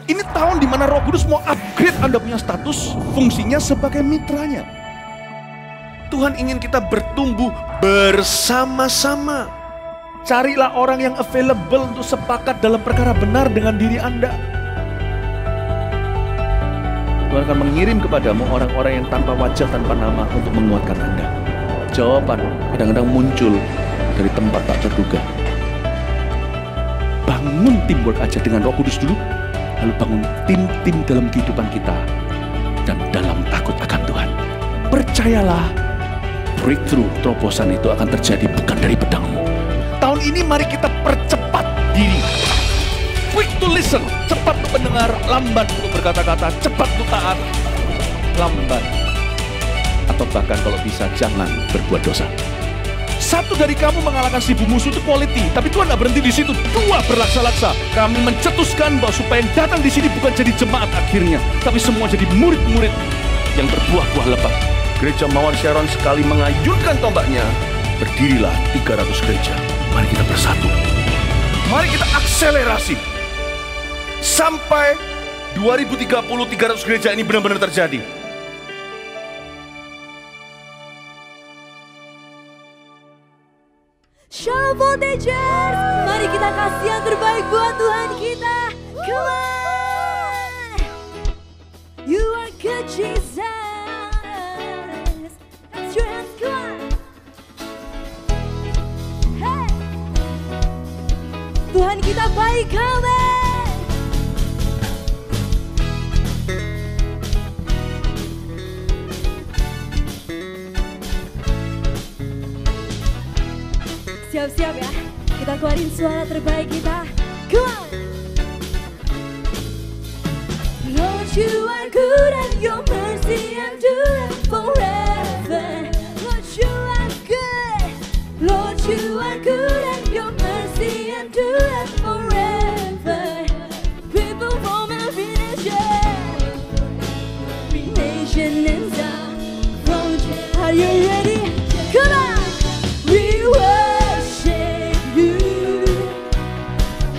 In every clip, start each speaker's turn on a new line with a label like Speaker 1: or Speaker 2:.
Speaker 1: Ini tahun dimana Roh Kudus mau upgrade Anda punya status, fungsinya sebagai mitranya. Tuhan ingin kita bertumbuh bersama-sama. Carilah orang yang available untuk sepakat dalam perkara benar dengan diri Anda. Tuhan akan mengirim kepadamu orang-orang yang tanpa wajah, tanpa nama untuk menguatkan Anda. Jawaban kadang-kadang muncul dari tempat tak terduga. Bangun teamwork aja dengan Roh Kudus dulu, lalu bangun tim-tim dalam kehidupan kita dan dalam takut akan Tuhan. Percayalah, breakthrough, terobosan itu akan terjadi bukan dari pedangmu. Tahun ini mari kita percepat diri. Quick to listen, cepat untuk mendengar, lambat untuk berkata-kata, cepat untuk taat, lambat. Atau bahkan kalau bisa jangan berbuat dosa. Satu dari kamu mengalahkan 1000 musuh itu quality, tapi Tuhan tidak berhenti di situ. 2 berlaksa-laksa. Kami mencetuskan bahwa supaya yang datang di sini bukan jadi jemaat akhirnya, tapi semua jadi murid-murid yang berbuah-buah lebat. Gereja Mawar Sharon sekali mengayunkan tombaknya, berdirilah 300 gereja. Mari kita bersatu. Mari kita akselerasi. Sampai 2030 300 gereja ini benar-benar terjadi.
Speaker 2: Shalom Voltagers, mari kita kasih yang terbaik buat Tuhan kita. Come on, you are good Jesus. That's your hands, come on. Hey, Tuhan kita baik, come on. Siap-siap ya, kita keluarin suara terbaik kita. Come on. Lord, you are good and your mercy endureth forever. Lord, you are good. Lord, you are good and your mercy endureth forever. People from every nation and tongue. Are you ready? Come on. We worship you.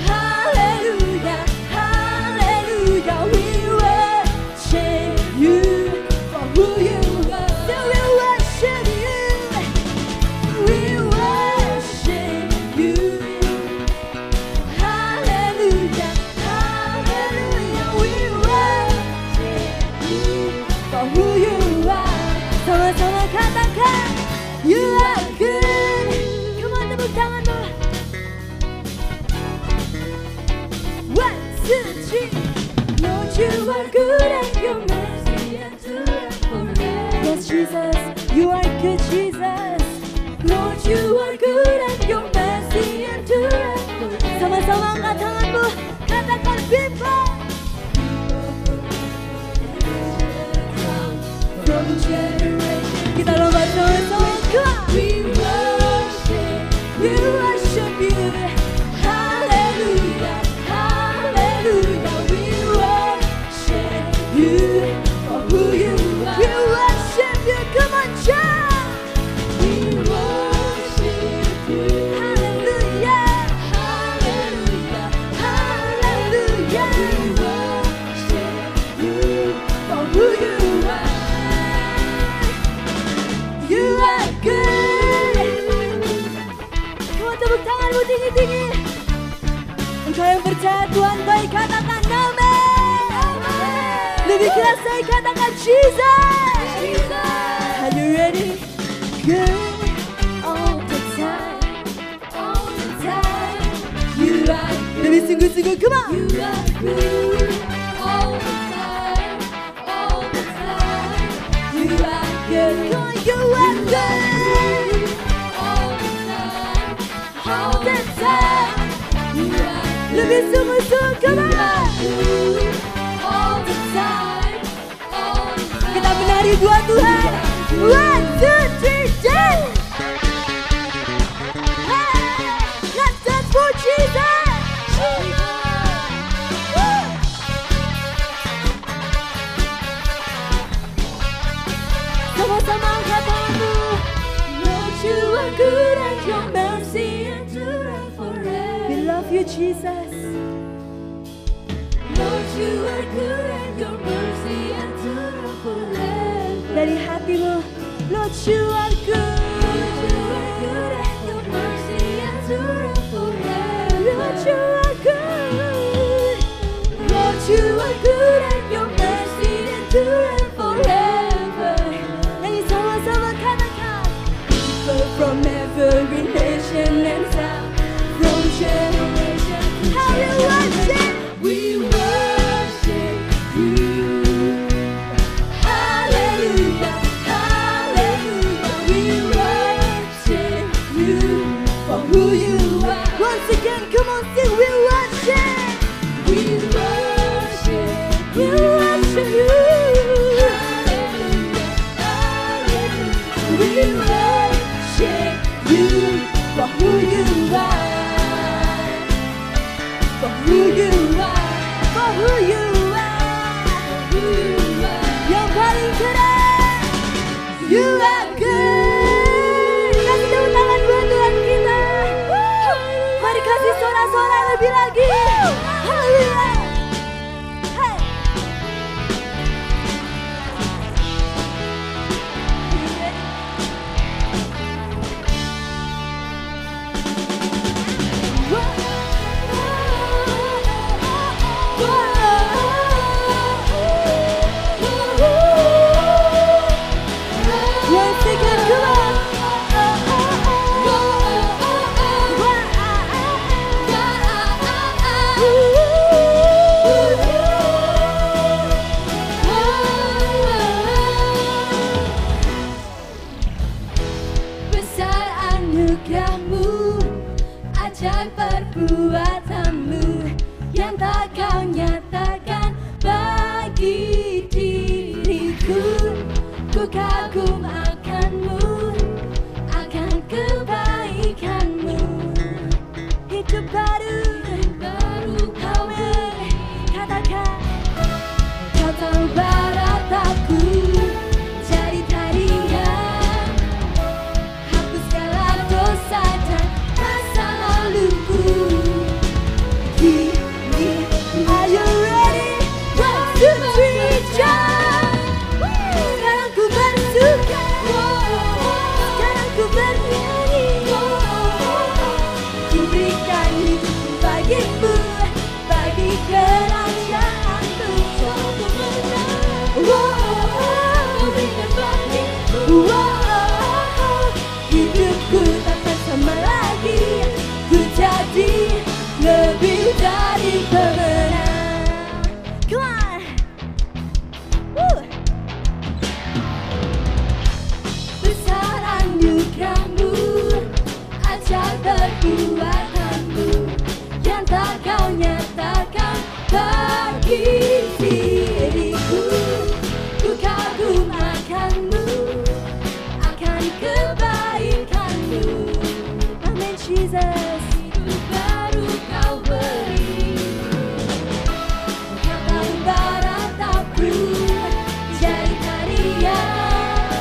Speaker 2: Hallelujah, hallelujah. We worship you for who you are. So we worship you. We worship you. Hallelujah, hallelujah. We worship you for who you are. Sama-sama katakan, you are good. Tepuk tanganmu. 1, 2, 3. Lord, you are good and your mercy endureth forever. Yes, Jesus, you are good, Jesus. Lord, you are good and your mercy endureth forever. Sama-sama angkat tanganmu, katakan people. From generation. Kita lompat sama-sama, come on. We worship you, hallelujah, hallelujah. We worship you for who you are. We worship you, come on, shout. We worship you, hallelujah, hallelujah, hallelujah. We worship you for who you are. You are good. Tepuk tanganmu tinggi-tinggi. Engkau yang percaya Tuhan baik, katakan amin. Lebih keras saya katakan Jesus. Are you ready? Good all the time, all the time. You are good. Lebih sungguh-sungguh, come on. You are good all the time, all the time. You are good. Come on, you are good. All the time, lebih sungguh-sungguh, come on. All the time, kita menari buat Tuhan. 1, 2, 3, dance. Hey, let's dance for Jesus. Sama-sama angkat tanganmu. Lord, you are good and your mercy endureth forever. We love you, Jesus. Lord, you are good and your mercy endures forever. Dari hatimu, Lord you are good. Lord you are good and your mercy endures forever. Lord you are good. Lord you are good and your mercy endures forever. Nyanyi sama-sama katakan. From every nation and tongue, from generation to generation, we worship you. Hallelujah, hallelujah, we worship you for who you are. Once again, come on, sing, we worship. We worship, we worship you. Hallelujah, hallelujah, we worship you for who you are, for who you are, for who you are, yang paling keren. You are good. Kasih tepuk tangan buat Tuhan kita. Mari kasih sorak-sorak lebih lagi. Haleluya. Hey. Once again, come on. Besar anugerahmu, ajaib perbuatanmu, yang tak kau nyatakan bagi diriku. Ku kagum akanmu, akan kebaikanmu. Hidup baru kau beri, katakan. Kau tahu baratku, jadi tarian. Hapuskanlah dosa dan masa laluku. Kini, are you ready? 1, 2, 3, jump! Sekarang ku bersuka, sekarang ku bernyanyi. Ku berikan hidupku bagimu, bagi kerajaanmu. Ku berikan bagimu. Hidupku takkan sama lagi. Ku jadi lebih dari pemenang. Come on. Woo. Besar anugerahmu, ajaib perbuatanmu, yang tak kau nyatakan bagi diriku. Ku kagum akanmu, akan kebaikanmu. Amen, Jesus. Hidup baru kau beri, kau tahu baratku, jadi tarian.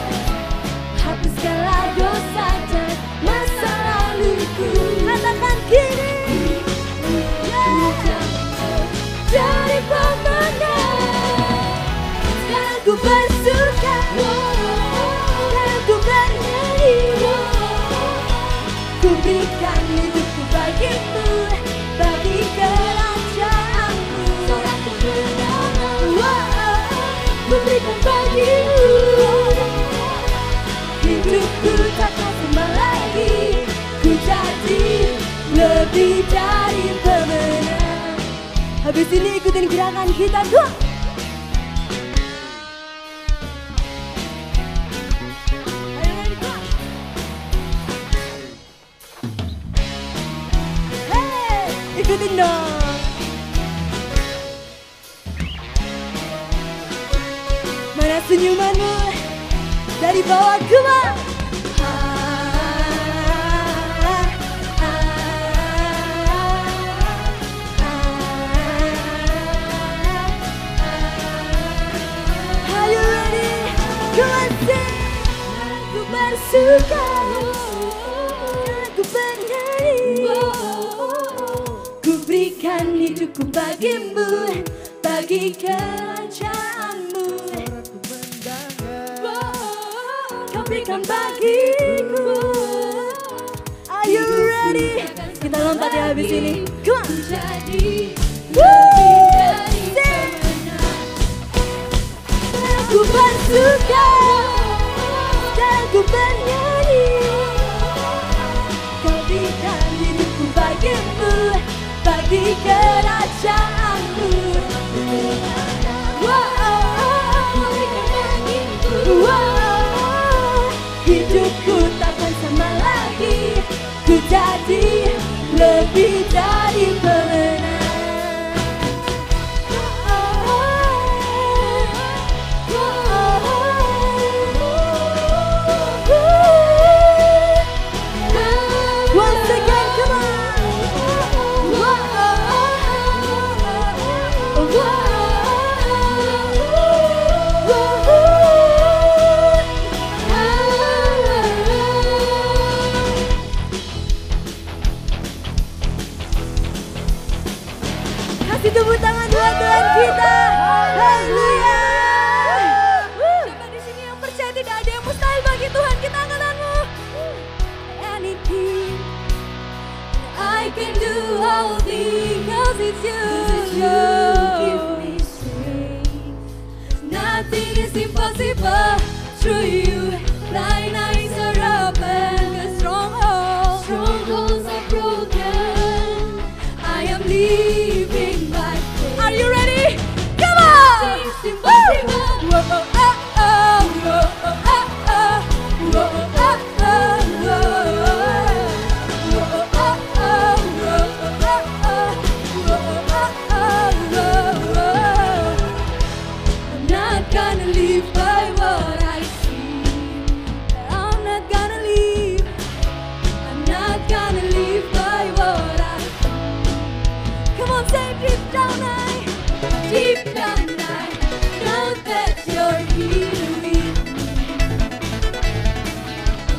Speaker 2: Hapuskanlah dosa dan masa laluku. Katakan kini, jadi pemenang. Sekarang ku bersuka, sekarang ku bernyanyi. Ku berikan hidupku bagimu, bagi kerajaanmu. Sorakku bernama, ku berikan bagimu. Hidupku takkan sama lagi. Ku jadi lebih dari pemenang. Habis ini ikutin gerakan kita, dua. Hey, ikutin dong. Mana senyumanmu? Dari bawah ke bawah. Are you ready? Come on, sing. Ku bersuka, ku bernyanyi. Ku berikan hidupku bagimu, bagi kerajaanmu. Kau berikan bagiku. Are you ready? Kita lompat ya habis ini. Come on. Ku bersuka, sekarang ku bernyanyi. Kau berikan hidupku bagimu, bagi kerajaanmu. Hidupku takkan sama lagi, ku jadi lebih dari pemenang. Once again, come on. Kasih tepuk tangan buat Tuhan kita. Haleluya. Siapa di sini yang percaya tidak ada yang mustahil bagi Tuhan? Kita angkat tanganmu. Anything I can do all things because it's you. Give me strength. Nothing is impossible through you. Blind eyes are open, 'cause strongholds are broken. I am living by faith. Are you ready? Come on! Nothing is impossible. Whoa, oh, oh, oh, whoa, oh, oh, oh, whoa, oh, oh, deep down I know that you're here with me.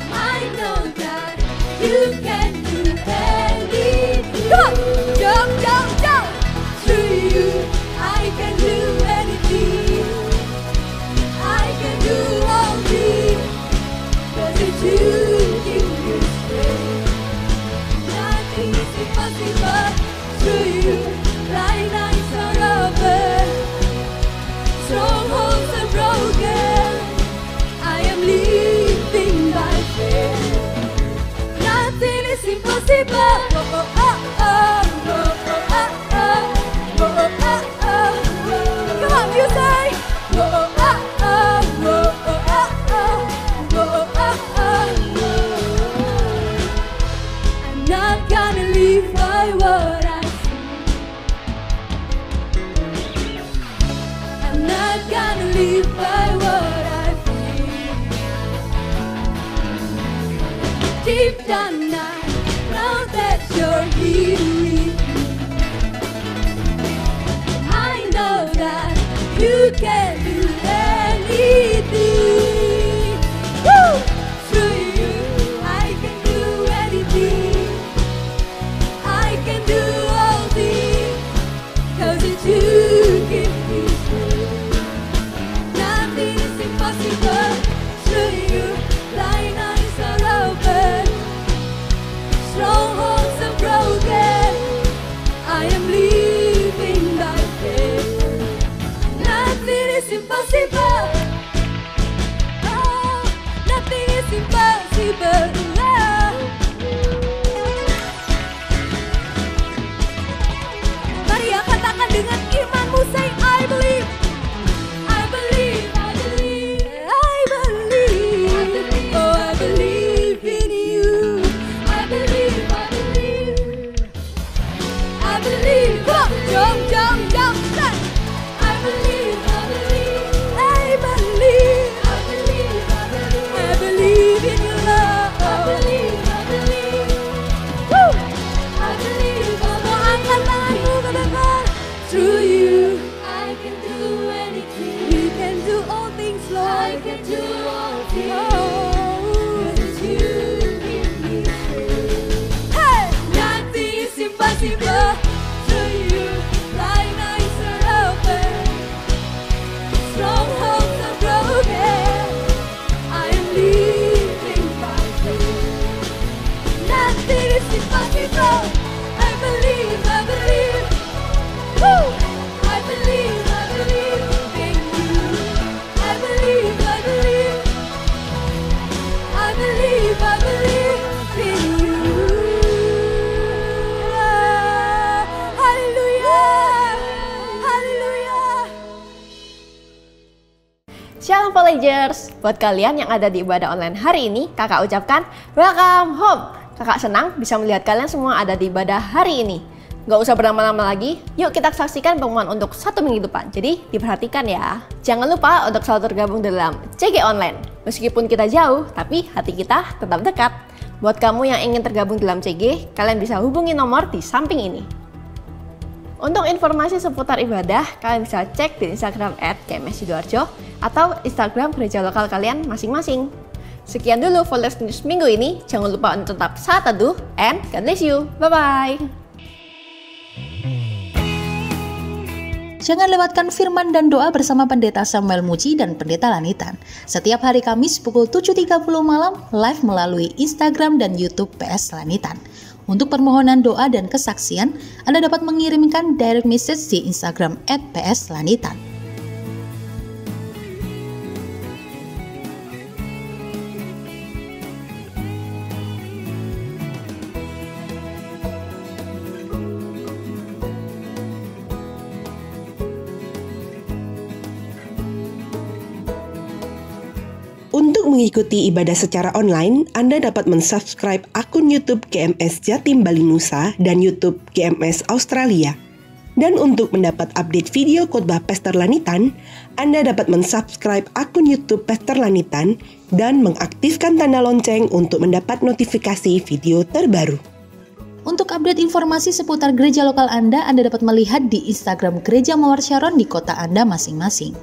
Speaker 2: I know that you can do anything. Come on! Jump, jump, jump! Through you I can do anything. I can do all things, 'cause it's you give me strength. Nothing is impossible through you. Blind eyes are open, strongholds are broken. I am living by faith. Nothing is impossible. Oh, oh, oh, oh, oh, oh, oh, oh, oh, oh, oh. Come on, you say. Oh, oh, oh, oh, oh, oh, oh, oh, oh, oh. I'm not gonna live by what I not gonna live by what I feel. Deep down I know that you're here with me. I know that you can do anything. Woo! Through you I can do anything. I can do all things, 'cause it's you give me strength. Nothing is impossible through you. Blind eyes are open, strongholds are broken. I am living by faith. Nothing is impossible. Oh, nothing is impossible. Oh. Mari ya, katakan dengan imanmu, say I believe. I believe, I believe, I believe, I believe. Oh, I believe in you. I believe, I believe, I believe. Come on, jump, jump, jump, say. I believe, I believe, I believe, I believe, I believe. I believe in your love. I believe, I believe. Woo! I believe, I believe. Mau angkat tanganmu ke depan. Through you I can do anything. We can do all things, Lord. I can do all things. Oh, it's you give me strength. Hey, nothing is impossible. Through you, blind eyes are open.
Speaker 3: Collegers, buat kalian yang ada di ibadah online hari ini, kakak ucapkan welcome home. Kakak senang bisa melihat kalian semua ada di ibadah hari ini. Gak usah berlama-lama lagi, yuk kita saksikan pengumuman untuk 1 minggu depan. Jadi diperhatikan ya. Jangan lupa untuk selalu tergabung dalam CG Online. Meskipun kita jauh, tapi hati kita tetap dekat. Buat kamu yang ingin tergabung dalam CG, kalian bisa hubungi nomor di samping ini. Untuk informasi seputar ibadah, kalian bisa cek di Instagram @GMS_Sidoarjo atau Instagram gereja lokal kalian masing-masing. Sekian dulu Folders News minggu ini. Jangan lupa untuk tetap saat teduh and God bless you. Bye-bye.
Speaker 4: Jangan lewatkan firman dan doa bersama Pendeta Samuel Muji dan Pendeta Lanitan. Setiap hari Kamis pukul 7.30 malam live melalui Instagram dan YouTube PS Lanitan. Untuk permohonan doa dan kesaksian, Anda dapat mengirimkan direct message di Instagram @pslanitan.
Speaker 5: Untuk mengikuti ibadah secara online, Anda dapat mensubscribe akun YouTube GMS Jatim Bali Nusa dan YouTube GMS Australia. Dan untuk mendapat update video khotbah Pastor Lanitan, Anda dapat mensubscribe akun YouTube Pastor Lanitan dan mengaktifkan tanda lonceng untuk mendapat notifikasi video terbaru.
Speaker 4: Untuk update informasi seputar gereja lokal Anda dapat melihat di Instagram Gereja Mawar Sharon di kota Anda masing-masing.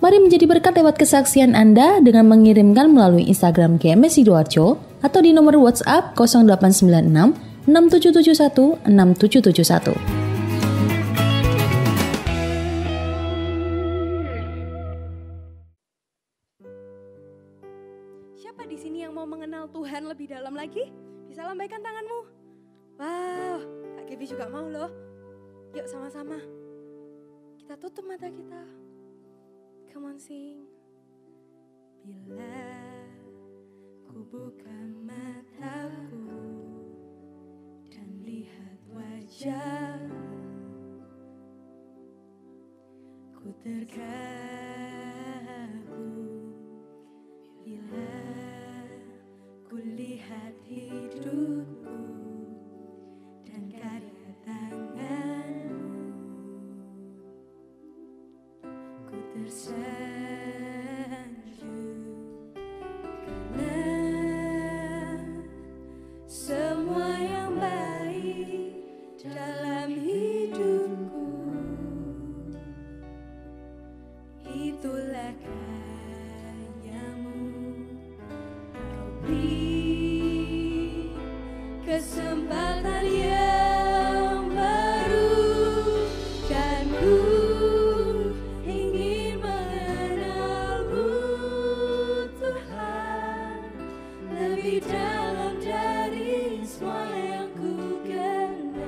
Speaker 2: Mari menjadi berkat lewat kesaksian Anda dengan mengirimkan melalui Instagram GMS Sidoarjo atau di nomor WhatsApp 0896 6771 6771.
Speaker 6: Siapa di sini yang mau mengenal Tuhan lebih dalam lagi? Bisa lambaikan tanganmu. Wow, Kak Gaby juga mau loh. Yuk sama-sama. Kita tutup mata kita. Come on sing. Bila ku buka mataku dan lihat wajahmu, ku terkagum. Bila ku lihat hidupku dan karya tanganmu, ku tersanjung karena semua yang baik dalam hidupku, itulah karyamu. Kau beri kesempatan yang baru dan ku ingin mengenalmu Tuhan lebih dalam dari semua yang ku kenal.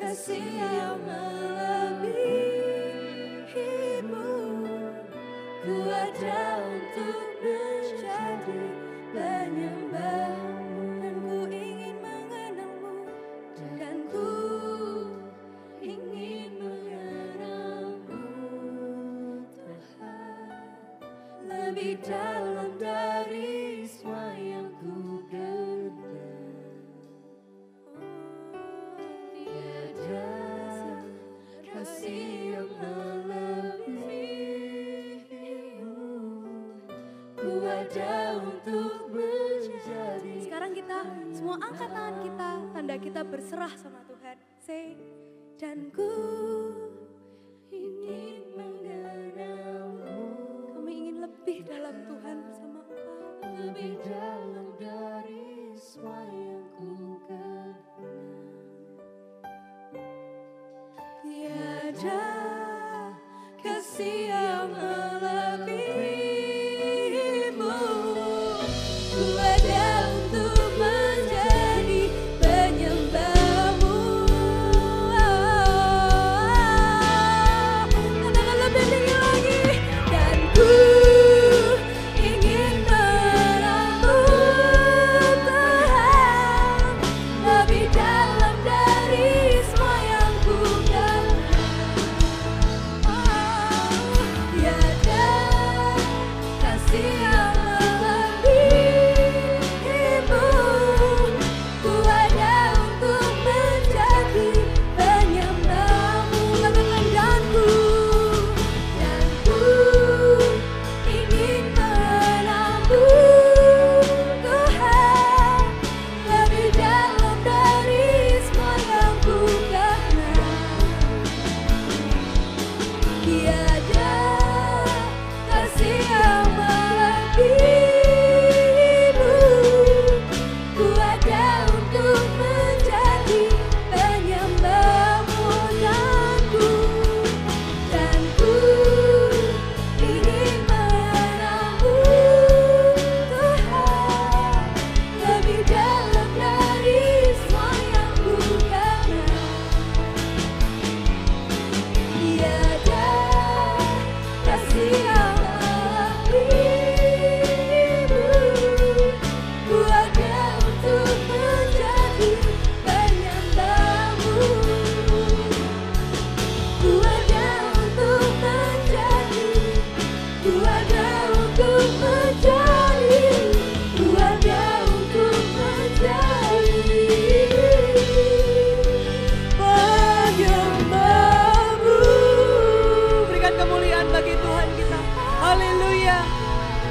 Speaker 6: kasih yang melebihimu. Ku ada untuk menjadi penyembahmu, dan ku ingin mengenalmu, dan ku ingin mengenalmu Tuhan, lebih dalam dari semua yang ku kenal. Tiada kasih yang melebihimu. Ku ada untuk menjadi. Sekarang kita semua angkat tangan kita, tanda kita berserah sama Tuhan. Say, dan ku ingin mengenalmu. Kami ingin lebih dalam Tuhan bersama Engkau, lebih dalam dari semua yang ku kenal. Tiada kasih yang melebihimu. Ku ada untuk menjadi penyembahmu. Katakan lebih tinggi lagi. Dan ku ingin mengenalmu Tuhan, lebih dalam dari semua yang ku kenal. Tiada kasih yang melebihimu. Ku ada untuk menjadi penyembahmu. Katakan dan ku ingin mengenalmu Tuhan, lebih dalam dari semua yang ku kenal. Tiada kasih yang melebihimu. Ku ada untuk menjadi penyembahmu, dan ku ingin mengenalmu Tuhan, lebih dalam dari semua yang ku kenal. Tiada kasih yang melebihimu. Ku ada untuk menjadi penyembahmu. Ku ada untuk menjadi. Ku ada untuk menjadi. Ku ada untuk menjadi penyembahmu. Berikan kemuliaan bagi Tuhan kita. Haleluya.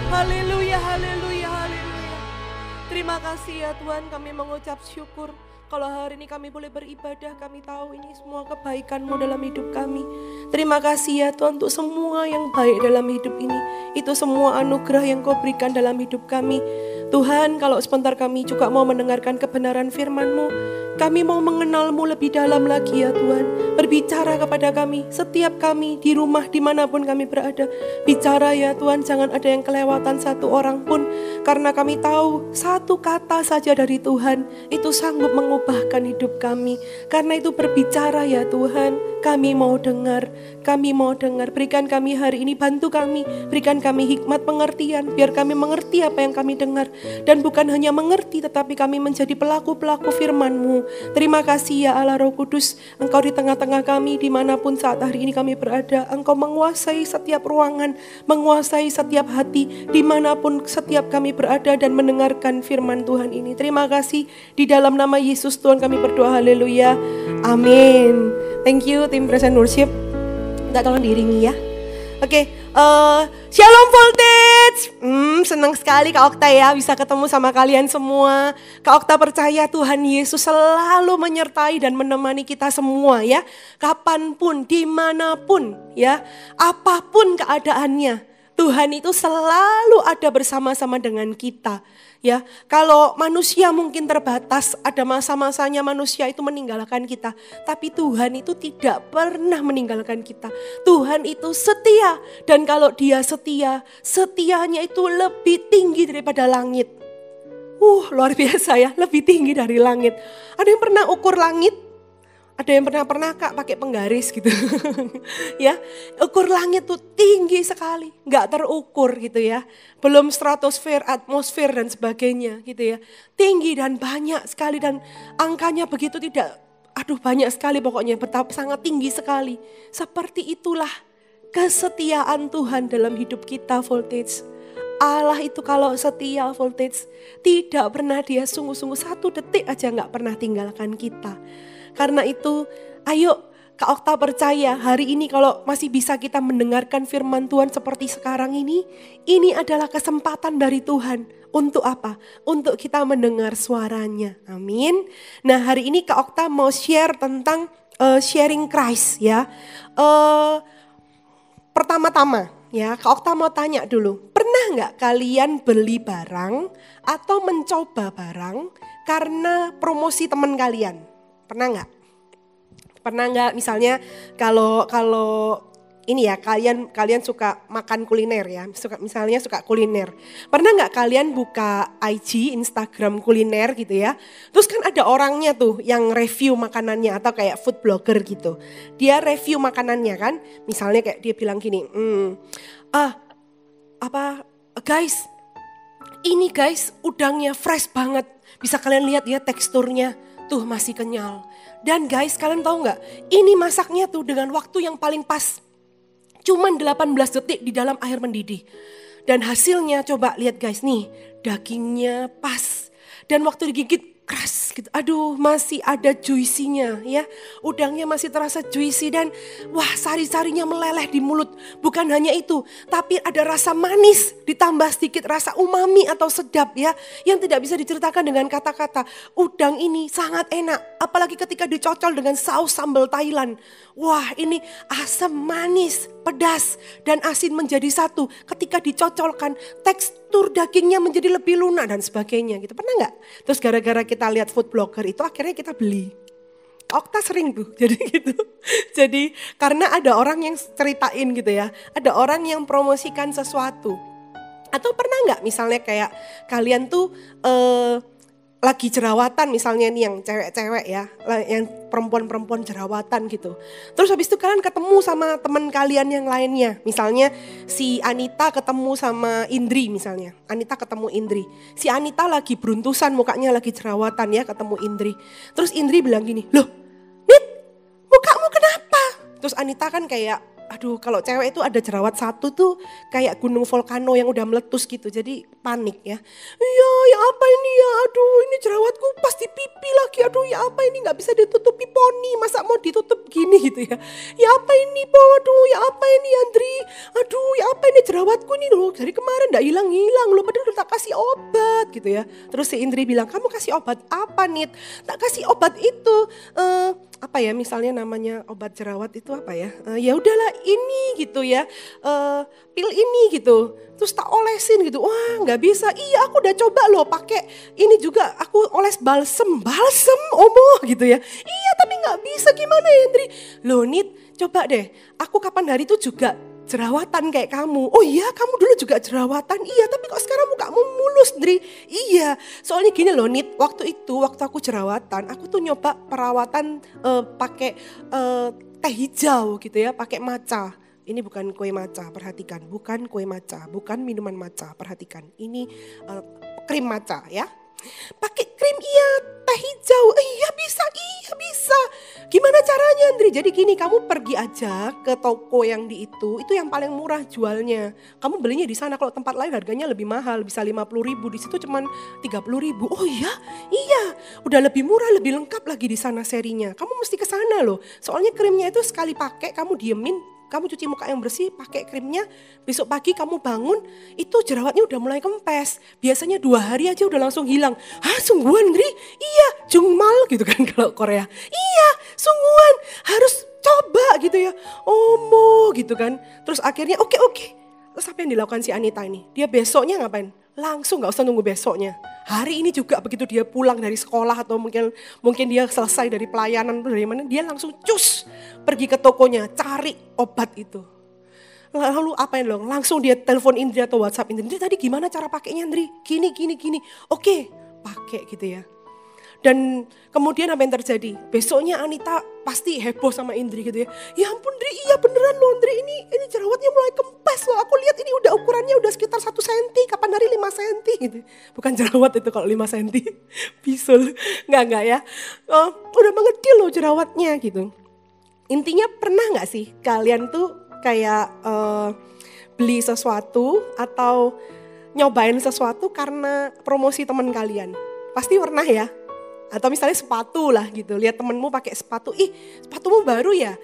Speaker 6: Haleluya, haleluya, haleluya. Terima kasih ya Tuhan, kami mengucap syukur. Kalau hari ini kami boleh beribadah, kami tahu ini semua kebaikan-Mu dalam hidup kami. Terima kasih ya Tuhan untuk semua yang baik dalam hidup ini. Itu semua anugerah yang Kau berikan dalam hidup kami. Tuhan, kalau sebentar kami juga mau mendengarkan kebenaran firman-Mu, kami mau mengenal-Mu lebih dalam lagi ya Tuhan. Berbicara kepada kami, setiap kami di rumah dimanapun kami berada. Bicara ya Tuhan, jangan ada yang kelewatan satu orang pun. Karena kami tahu satu kata saja dari Tuhan itu sanggup mengubahkan hidup kami. Karena itu berbicara ya Tuhan, kami mau dengar. Kami mau dengar, berikan kami hari ini, bantu kami. Berikan kami hikmat pengertian, biar kami mengerti apa yang kami dengar. Dan bukan hanya mengerti, tetapi kami menjadi pelaku-pelaku firman-Mu. Terima kasih ya Allah Roh Kudus, Engkau di tengah-tengah kami dimanapun saat hari ini kami berada. Engkau menguasai setiap ruangan, menguasai setiap hati, dimanapun setiap kami berada dan mendengarkan firman Tuhan ini. Terima kasih, di dalam nama Yesus Tuhan kami berdoa, haleluya, amin. Thank you tim Present Worship. Minta tolong diiringi ya. Oke, Shalom Voltage. Senang sekali Kak Okta ya bisa ketemu sama kalian semua. Kak Okta percaya Tuhan Yesus selalu menyertai dan menemani kita semua ya. Kapanpun, dimanapun ya, apapun keadaannya, Tuhan itu selalu ada bersama-sama dengan kita. Ya, kalau manusia mungkin terbatas, ada masa-masanya manusia itu meninggalkan kita, tapi Tuhan itu tidak pernah meninggalkan kita. Tuhan itu setia, dan kalau Dia setia, setianya itu lebih tinggi daripada langit. Luar biasa ya, lebih tinggi dari langit. Ada yang pernah ukur langit?
Speaker 5: Ada yang pernah Kak pakai penggaris gitu. Ya, ukur langit tuh tinggi sekali, nggak terukur gitu ya. Belum stratosfer, atmosfer dan sebagainya gitu ya. Tinggi dan banyak sekali dan angkanya begitu tidak, banyak sekali pokoknya, betapa sangat tinggi sekali. Seperti itulah kesetiaan Tuhan dalam hidup kita, Voltage. Allah itu kalau setia, Voltage, tidak pernah dia sungguh-sungguh 1 detik aja nggak pernah tinggalkan kita. Karena itu, ayo Kak Okta percaya hari ini kalau masih bisa kita mendengarkan firman Tuhan seperti sekarang ini adalah kesempatan dari Tuhan. Untuk apa? Untuk kita mendengar suaranya. Amin. Nah, hari ini Kak Okta mau share tentang sharing Christ ya. Pertama-tama ya, Kak Okta mau tanya dulu. Pernah nggak kalian beli barang atau mencoba barang karena promosi teman kalian? Pernah nggak? Pernah nggak misalnya kalau ini ya, kalian suka makan kuliner ya, misalnya suka kuliner. Pernah nggak kalian buka IG, Instagram kuliner gitu ya? Terus kan ada orangnya tuh yang review makanannya atau kayak food blogger gitu. Dia review makanannya kan, misalnya kayak dia bilang gini, guys, ini guys udangnya fresh banget, bisa kalian lihat ya teksturnya. Tuh masih kenyal. Dan guys, kalian tahu nggak? Ini masaknya tuh dengan waktu yang paling pas. Cuman 18 detik di dalam air mendidih. Dan hasilnya coba lihat guys nih. Dagingnya pas. Dan waktu digigit keras gitu. Aduh, masih ada juicy-nya ya. Udangnya masih terasa juicy dan wah, sari-sarinya meleleh di mulut. Bukan hanya itu, tapi ada rasa manis ditambah sedikit rasa umami atau sedap ya. Yang tidak bisa diceritakan dengan kata-kata. Udang ini sangat enak, apalagi ketika dicocol dengan saus sambal Thailand. Wah, ini asam, manis, pedas dan asin menjadi satu. Ketika dicocolkan, tekstur dagingnya menjadi lebih lunak dan sebagainya gitu. Pernah nggak? Terus gara-gara kita lihat food blogger itu akhirnya kita beli. Okta sering tuh jadi gitu. Jadi karena ada orang yang ceritain gitu ya. Ada orang yang promosikan sesuatu. Atau pernah nggak misalnya kayak kalian tuh lagi jerawatan misalnya nih yang cewek-cewek ya, yang perempuan-perempuan jerawatan gitu. Terus habis itu kalian ketemu sama teman kalian yang lainnya. Misalnya si Anita ketemu sama Indri misalnya. Anita ketemu Indri. Si Anita lagi beruntusan mukanya lagi jerawatan ya ketemu Indri. Terus Indri bilang gini, loh Nit mukamu kenapa? Terus Anita kan kayak, aduh kalau cewek itu ada jerawat satu tuh kayak gunung volcano yang udah meletus gitu. Jadi panik ya. Iya ya apa ini ya, aduh ini jerawatku pas di pipi lagi. Aduh ya apa ini gak bisa ditutupi poni, masa mau ditutup gini gitu ya. Ya apa ini po, aduh ya apa ini Andri. Aduh ya apa ini jerawatku nih loh, dari kemarin gak hilang-hilang loh, padahal udah tak kasih obat gitu ya. Terus si Indri bilang, kamu kasih obat apa Nit? Tak kasih obat itu, apa ya misalnya namanya obat jerawat itu apa ya, ya udahlah ini gitu ya, pil ini gitu, terus tak olesin gitu. Wah nggak bisa, iya aku udah coba loh pakai ini juga, aku oles balsem omo gitu ya. Iya tapi nggak bisa, gimana ya Andri? Loh Nit coba deh, aku kapan hari itu juga jerawatan kayak kamu. Oh iya kamu dulu juga jerawatan, iya tapi kok sekarang mukamu mulus Dri. Iya soalnya gini loh Nit, waktu aku jerawatan aku tuh nyoba perawatan pakai teh hijau gitu ya, pakai matcha. Ini bukan kue matcha, perhatikan, bukan kue matcha, bukan minuman matcha, perhatikan. Ini krim matcha ya. Pakai krim iya, teh hijau, iya bisa. Gimana caranya Andri? Jadi gini, kamu pergi aja ke toko yang itu yang paling murah jualnya. Kamu belinya di sana, kalau tempat lain harganya lebih mahal, bisa 50.000, di situ cuman 30.000. Oh iya, udah lebih murah, lebih lengkap lagi di sana serinya. Kamu mesti ke sana loh. Soalnya krimnya itu sekali pakai, kamu diemin, kamu cuci muka yang bersih, pakai krimnya, besok pagi kamu bangun, itu jerawatnya udah mulai kempes. Biasanya 2 hari aja udah langsung hilang. Hah sungguhan Dri? Iya, jungmal gitu kan kalau Korea. Iya, sungguhan, harus coba gitu ya. Omo gitu kan. Terus akhirnya oke. Terus apa yang dilakukan si Anita ini? Dia besoknya ngapain? Langsung gak usah nunggu besoknya. Hari ini juga begitu dia pulang dari sekolah atau mungkin dia selesai dari pelayanan dari mana, dia langsung cus pergi ke tokonya cari obat itu. Lalu apa yang dong? Langsung dia telepon Indri atau WhatsApp Indri. Tadi gimana cara pakainya Indri? Gini. Oke, pakai gitu ya. Dan kemudian apa yang terjadi? Besoknya Anita pasti heboh sama Indri gitu ya. Ya ampun Indri, iya beneran loh Indri, ini jerawatnya mulai kempes loh. Aku lihat ini udah ukurannya udah sekitar 1 cm, kapan hari 5 cm gitu. Bukan jerawat itu kalau 5 cm, bisul. Enggak ya. Udah mengecil loh jerawatnya gitu. Intinya pernah gak sih kalian tuh kayak beli sesuatu atau nyobain sesuatu karena promosi teman kalian? Pasti pernah ya. Atau misalnya sepatu lah gitu, lihat temenmu pakai sepatu, ih sepatumu baru ya,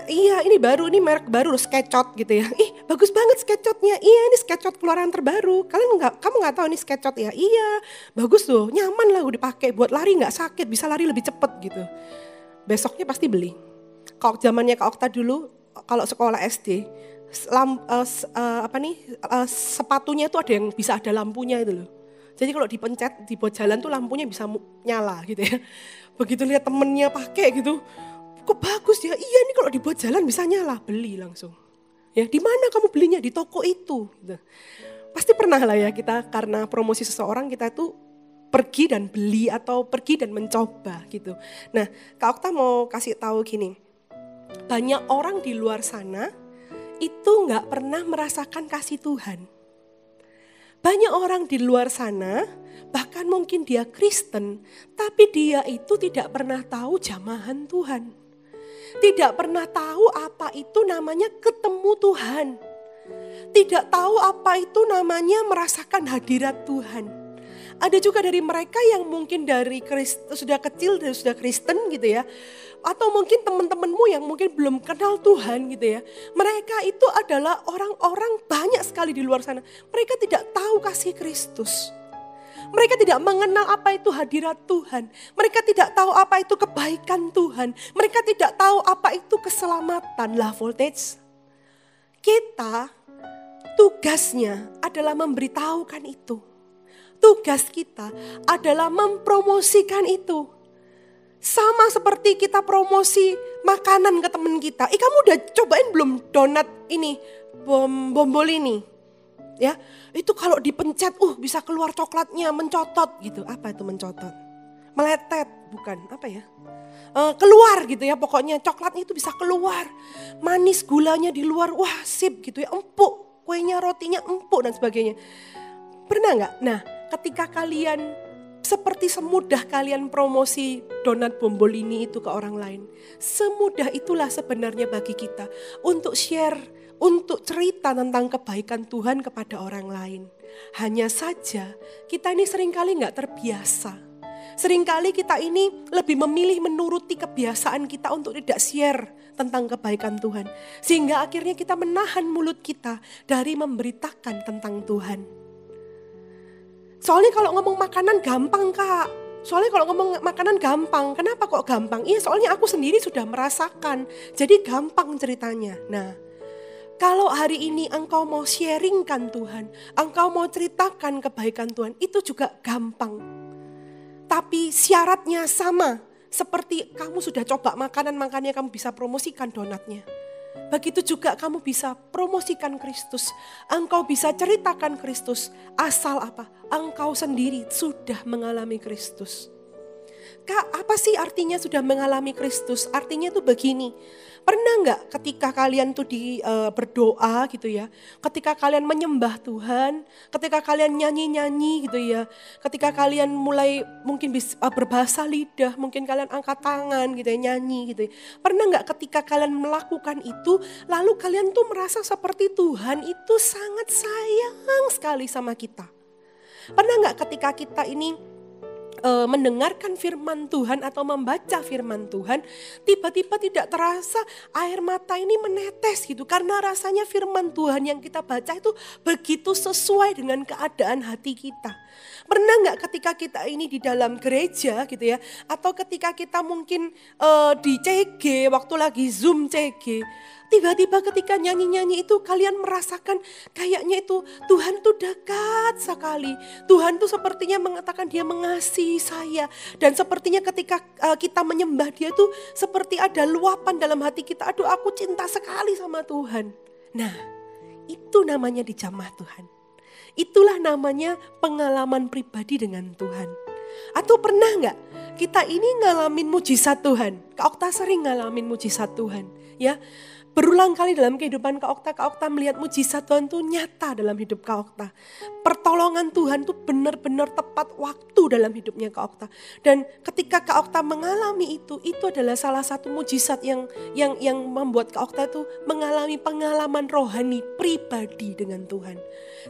Speaker 5: iya ini baru, ini merek baru, Skechot gitu ya, ih bagus banget Skechotnya, iya ini Skechot keluaran terbaru, kamu nggak tahu ini Skechot ya, iya bagus tuh, nyaman lah dipakai, buat lari nggak sakit, bisa lari lebih cepet gitu. Besoknya pasti beli. Kalau zamannya Kak Okta dulu, kalau sekolah SD, sepatunya itu ada yang bisa ada lampunya itu loh. Jadi kalau dipencet di buat jalan tuh lampunya bisa nyala gitu ya. Begitu lihat temennya pakai gitu, kok bagus ya? Iya ini kalau dibuat jalan bisa nyala, beli langsung. Ya di mana kamu belinya? Di toko itu. Gitu. Pasti pernah lah ya kita karena promosi seseorang kita itu pergi dan beli atau pergi dan mencoba gitu. Nah Kak Okta mau kasih tahu gini, banyak orang di luar sana itu nggak pernah merasakan kasih Tuhan. Banyak orang di luar sana, bahkan mungkin dia Kristen, tapi dia itu tidak pernah tahu jamahan Tuhan. Tidak pernah tahu apa itu namanya ketemu Tuhan. Tidak tahu apa itu namanya merasakan hadirat Tuhan. Ada juga dari mereka yang mungkin dari sudah kecil dan sudah Kristen gitu ya. Atau mungkin teman-temanmu yang mungkin belum kenal Tuhan gitu ya. Mereka itu adalah orang-orang banyak sekali di luar sana. Mereka tidak tahu kasih Kristus. Mereka tidak mengenal apa itu hadirat Tuhan. Mereka tidak tahu apa itu kebaikan Tuhan. Mereka tidak tahu apa itu keselamatan. Lah voltage. Kita tugasnya adalah memberitahukan itu. Tugas kita adalah mempromosikan itu. Sama seperti kita promosi makanan ke teman kita. Kamu udah cobain belum donat ini, bombol ini? Ya, itu kalau dipencet, bisa keluar coklatnya, mencotot gitu. Apa itu mencotot? Meletet, bukan apa ya? Keluar gitu ya, pokoknya coklatnya itu bisa keluar. Manis gulanya di luar, wah sip gitu ya, empuk. Kuenya, rotinya empuk dan sebagainya. Pernah gak? Nah, ketika kalian seperti semudah kalian promosi donat bombol ini itu ke orang lain. Semudah itulah sebenarnya bagi kita untuk share, untuk cerita tentang kebaikan Tuhan kepada orang lain. Hanya saja kita ini seringkali gak terbiasa. Seringkali kita ini lebih memilih menuruti kebiasaan kita untuk tidak share tentang kebaikan Tuhan. Sehingga akhirnya kita menahan mulut kita dari memberitakan tentang Tuhan. Soalnya kalau ngomong makanan gampang Kak. Soalnya kalau ngomong makanan gampang. Kenapa kok gampang? Iya soalnya aku sendiri sudah merasakan. Jadi gampang ceritanya. Nah kalau hari ini engkau mau sharingkan Tuhan. Engkau mau ceritakan kebaikan Tuhan. Itu juga gampang. Tapi syaratnya sama. Seperti kamu sudah coba makanan, makanya kamu bisa promosikan donatnya. Begitu juga kamu bisa promosikan Kristus. Engkau bisa ceritakan Kristus. Asal apa? Engkau sendiri sudah mengalami Kristus. Kak, apa sih artinya sudah mengalami Kristus? Artinya tuh begini. Pernah gak ketika kalian tuh berdoa gitu ya. Ketika kalian menyembah Tuhan. Ketika kalian nyanyi-nyanyi gitu ya. Ketika kalian mulai mungkin berbahasa lidah. Mungkin kalian angkat tangan gitu ya, nyanyi gitu ya. Pernah gak ketika kalian melakukan itu. Lalu kalian tuh merasa seperti Tuhan itu sangat sayang sekali sama kita. Pernah gak ketika kita ini mendengarkan firman Tuhan atau membaca firman Tuhan, tiba-tiba tidak terasa air mata ini menetes gitu. Karena rasanya firman Tuhan yang kita baca itu begitu sesuai dengan keadaan hati kita. Pernah gak ketika kita ini di dalam gereja gitu ya, atau ketika kita mungkin di CG, waktu lagi Zoom CG, tiba-tiba ketika nyanyi-nyanyi itu kalian merasakan kayaknya itu Tuhan tuh dekat sekali. Tuhan tuh sepertinya mengatakan dia mengasihi saya. Dan sepertinya ketika kita menyembah dia tuh seperti ada luapan dalam hati kita. Aduh aku cinta sekali sama Tuhan. Nah itu namanya dijamah Tuhan. Itulah namanya pengalaman pribadi dengan Tuhan. Atau pernah nggak kita ini ngalamin mujizat Tuhan? Kak Okta sering ngalamin mujizat Tuhan, ya. Berulang kali dalam kehidupan Kak Okta melihat mujizat Tuhan itu nyata dalam hidup Kak Okta. Pertolongan Tuhan itu benar-benar tepat waktu dalam hidupnya Kak Okta. Dan ketika Kak Okta mengalami itu adalah salah satu mujizat yang membuat Kak Okta itu mengalami pengalaman rohani pribadi dengan Tuhan.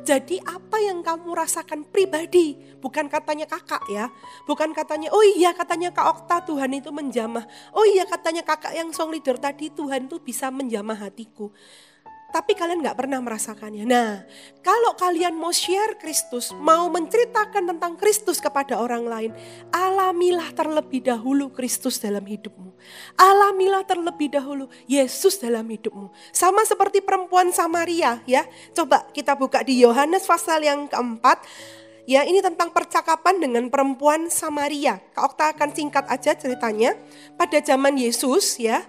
Speaker 5: Jadi apa yang kamu rasakan pribadi, bukan katanya kakak ya. Bukan katanya, oh iya katanya Kak Okta Tuhan itu menjamah. Oh iya katanya kakak yang song leader tadi Tuhan itu bisa menjamah hatiku. Tapi kalian gak pernah merasakannya. Nah, kalau kalian mau share Kristus, mau menceritakan tentang Kristus kepada orang lain, alamilah terlebih dahulu Kristus dalam hidupmu. Alamilah terlebih dahulu Yesus dalam hidupmu. Sama seperti perempuan Samaria ya. Coba kita buka di Yohanes pasal yang keempat. Ya, ini tentang percakapan dengan perempuan Samaria. Kak Okta akan singkat aja ceritanya. Pada zaman Yesus ya,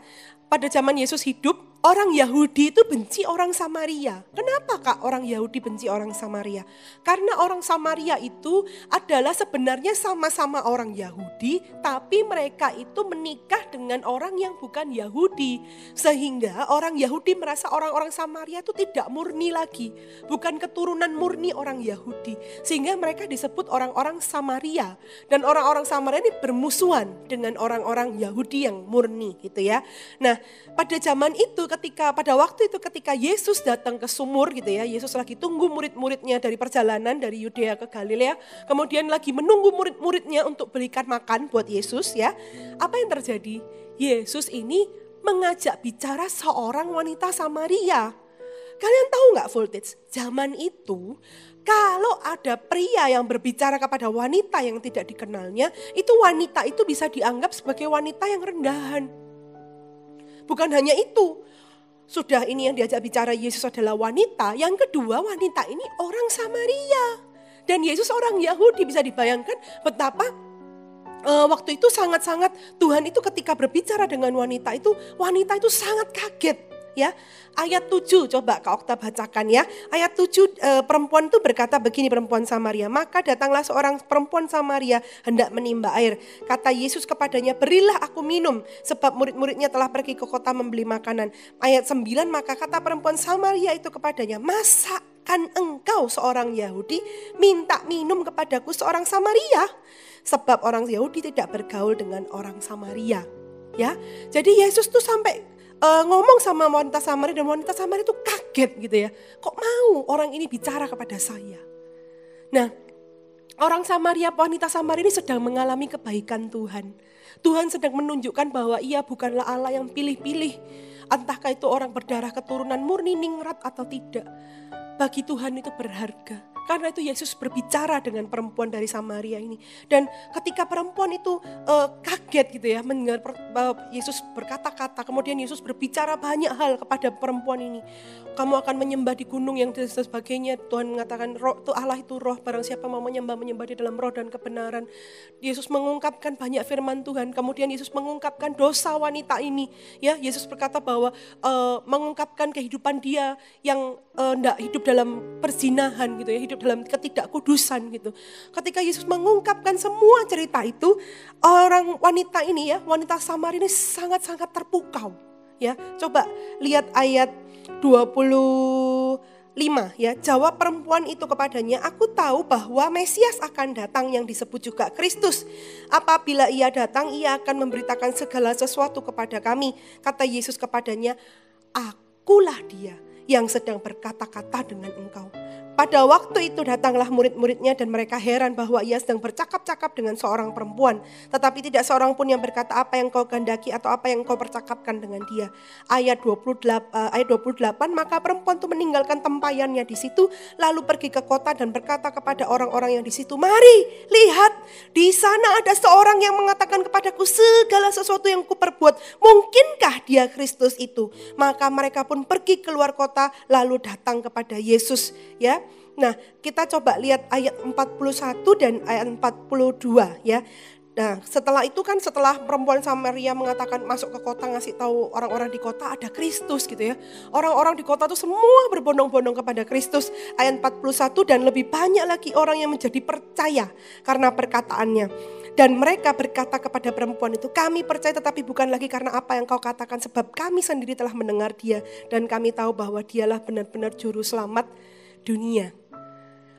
Speaker 5: pada zaman Yesus hidup, orang Yahudi itu benci orang Samaria. Kenapa Kak orang Yahudi benci orang Samaria? Karena orang Samaria itu adalah sebenarnya sama-sama orang Yahudi, tapi mereka itu menikah dengan orang yang bukan Yahudi. Sehingga orang Yahudi merasa orang-orang Samaria itu tidak murni lagi. Bukan keturunan murni orang Yahudi. Sehingga mereka disebut orang-orang Samaria. Dan orang-orang Samaria ini bermusuhan dengan orang-orang Yahudi yang murni gitu ya. Nah, pada zaman itu pada waktu itu ketika Yesus datang ke sumur gitu ya, Yesus lagi tunggu murid-muridnya dari perjalanan dari Yudea ke Galilea, kemudian lagi menunggu murid-muridnya untuk berikan makan buat Yesus ya. Apa yang terjadi? Yesus ini mengajak bicara seorang wanita Samaria. Kalian tahu nggak voltage? Zaman itu kalau ada pria yang berbicara kepada wanita yang tidak dikenalnya, itu wanita itu bisa dianggap sebagai wanita yang rendahan. Bukan hanya itu. Sudah ini yang diajak bicara Yesus adalah wanita. Yang kedua wanita ini orang Samaria. Dan Yesus orang Yahudi, bisa dibayangkan betapa waktu itu sangat-sangat Tuhan itu ketika berbicara dengan wanita itu sangat kaget. Ya, ayat 7 coba Kak Okta bacakan ya. Ayat 7 perempuan itu berkata begini, perempuan Samaria, maka datanglah seorang perempuan Samaria hendak menimba air. Kata Yesus kepadanya, berilah aku minum, sebab murid-muridnya telah pergi ke kota membeli makanan. Ayat 9, maka kata perempuan Samaria itu kepadanya, masakan engkau seorang Yahudi minta minum kepadaku seorang Samaria? Sebab orang Yahudi tidak bergaul dengan orang Samaria. Ya, jadi Yesus tuh sampai ngomong sama wanita Samaria, dan wanita Samaria itu kaget gitu ya. Kok mau orang ini bicara kepada saya? Nah, orang Samaria, wanita Samaria ini sedang mengalami kebaikan Tuhan. Tuhan sedang menunjukkan bahwa ia bukanlah Allah yang pilih-pilih. Entahkah itu orang berdarah keturunan murni ningrat atau tidak. Bagi Tuhan itu berharga. Karena itu Yesus berbicara dengan perempuan dari Samaria ini. Dan ketika perempuan itu kaget gitu ya, mendengar Yesus berkata-kata, kemudian Yesus berbicara banyak hal kepada perempuan ini. Kamu akan menyembah di gunung yang dan sebagainya. Tuhan mengatakan roh, Allah itu roh, barang siapa mau menyembah di dalam roh dan kebenaran. Yesus mengungkapkan banyak firman Tuhan. Kemudian Yesus mengungkapkan dosa wanita ini. Ya, Yesus berkata bahwa mengungkapkan kehidupan dia yang tidak hidup dalam perzinahan gitu ya, hidup dalam ketidakkudusan gitu. Ketika Yesus mengungkapkan semua cerita itu, orang wanita ini ya, wanita Samaria ini sangat-sangat terpukau. Ya, coba lihat ayat 25 ya. Jawab perempuan itu kepadanya, aku tahu bahwa Mesias akan datang yang disebut juga Kristus. Apabila ia datang, ia akan memberitakan segala sesuatu kepada kami. Kata Yesus kepadanya, akulah dia yang sedang berkata-kata dengan engkau. Pada waktu itu datanglah murid-muridnya dan mereka heran bahwa ia sedang bercakap-cakap dengan seorang perempuan. Tetapi tidak seorang pun yang berkata apa yang kau kehendaki atau apa yang kau percakapkan dengan dia. Ayat 28, maka perempuan itu meninggalkan tempayannya di situ, lalu pergi ke kota dan berkata kepada orang-orang yang di situ, mari lihat, di sana ada seorang yang mengatakan kepadaku segala sesuatu yang kuperbuat. Mungkinkah dia Kristus itu? Maka mereka pun pergi keluar kota lalu datang kepada Yesus ya. Nah, kita coba lihat ayat 41 dan ayat 42 ya. Nah setelah itu kan, setelah perempuan Samaria mengatakan masuk ke kota ngasih tahu orang-orang di kota ada Kristus gitu ya. Orang-orang di kota itu semua berbondong-bondong kepada Kristus. Ayat 41, dan lebih banyak lagi orang yang menjadi percaya karena perkataannya. Dan mereka berkata kepada perempuan itu, kami percaya tetapi bukan lagi karena apa yang kau katakan, sebab kami sendiri telah mendengar dia dan kami tahu bahwa dialah benar-benar juru selamat dunia.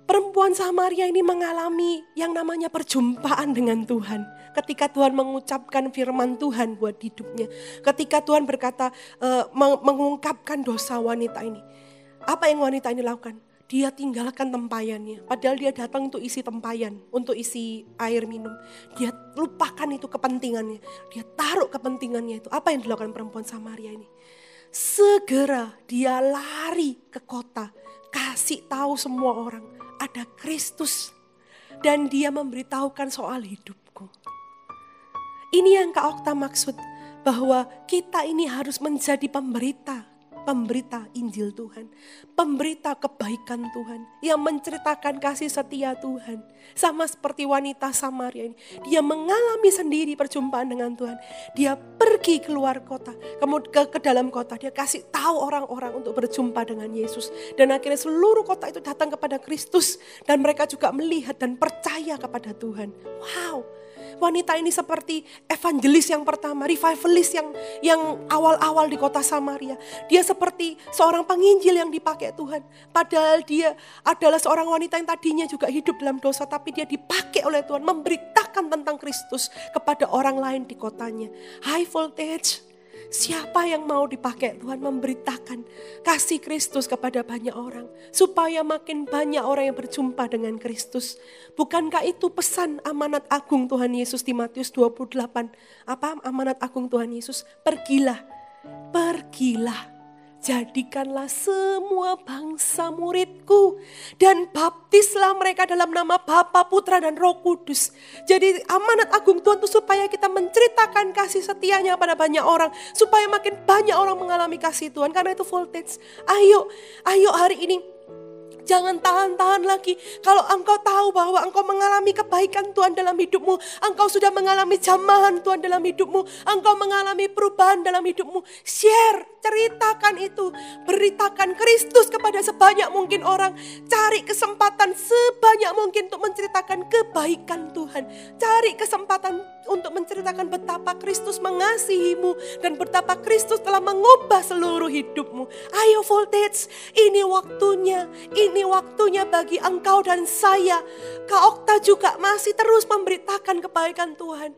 Speaker 5: Perempuan Samaria ini mengalami yang namanya perjumpaan dengan Tuhan. Ketika Tuhan mengucapkan firman Tuhan buat hidupnya. Ketika Tuhan berkata, mengungkapkan dosa wanita ini. Apa yang wanita ini lakukan? Dia tinggalkan tempayannya. Padahal dia datang untuk isi tempayan, untuk isi air minum. Dia lupakan itu kepentingannya. Dia taruh kepentingannya itu. Apa yang dilakukan perempuan Samaria ini? Segera dia lari ke kota. Kasih tahu semua orang. Ada Kristus dan dia memberitahukan soal hidupku. Ini yang Kak Okta maksud, bahwa kita ini harus menjadi pemberita Injil Tuhan, pemberita kebaikan Tuhan, yang menceritakan kasih setia Tuhan. Sama seperti wanita Samaria ini, dia mengalami sendiri perjumpaan dengan Tuhan. Dia pergi keluar kota, kemudian ke dalam kota, dia kasih tahu orang-orang untuk berjumpa dengan Yesus. Dan akhirnya seluruh kota itu datang kepada Kristus, dan mereka juga melihat dan percaya kepada Tuhan. Wow. Wanita ini seperti evangelis yang pertama, revivalis yang awal-awal di kota Samaria. Dia seperti seorang penginjil yang dipakai Tuhan. Padahal dia adalah seorang wanita yang tadinya juga hidup dalam dosa, tapi dia dipakai oleh Tuhan memberitakan tentang Kristus kepada orang lain di kotanya. High voltage. Siapa yang mau dipakai Tuhan memberitakan kasih Kristus kepada banyak orang. Supaya makin banyak orang yang berjumpa dengan Kristus. Bukankah itu pesan amanat agung Tuhan Yesus di Matius 28? Apa amanat agung Tuhan Yesus? Pergilah, jadikanlah semua bangsa muridku dan baptislah mereka dalam nama Bapa, Putra dan Roh Kudus. Jadi amanat agung Tuhan itu supaya kita menceritakan kasih setianya pada banyak orang, supaya makin banyak orang mengalami kasih Tuhan. Karena itu voltage. Ayo hari ini jangan tahan-tahan lagi. Kalau engkau tahu bahwa engkau mengalami kebaikan Tuhan dalam hidupmu, engkau sudah mengalami jamahan Tuhan dalam hidupmu, engkau mengalami perubahan dalam hidupmu, share, ceritakan itu, beritakan Kristus kepada sebanyak mungkin orang. Cari kesempatan sebanyak mungkin untuk menceritakan kebaikan Tuhan. Cari kesempatan untuk menceritakan betapa Kristus mengasihimu dan betapa Kristus telah mengubah seluruh hidupmu. Ayo voltage, ini waktunya bagi engkau dan saya. Kak Okta juga masih terus memberitakan kebaikan Tuhan.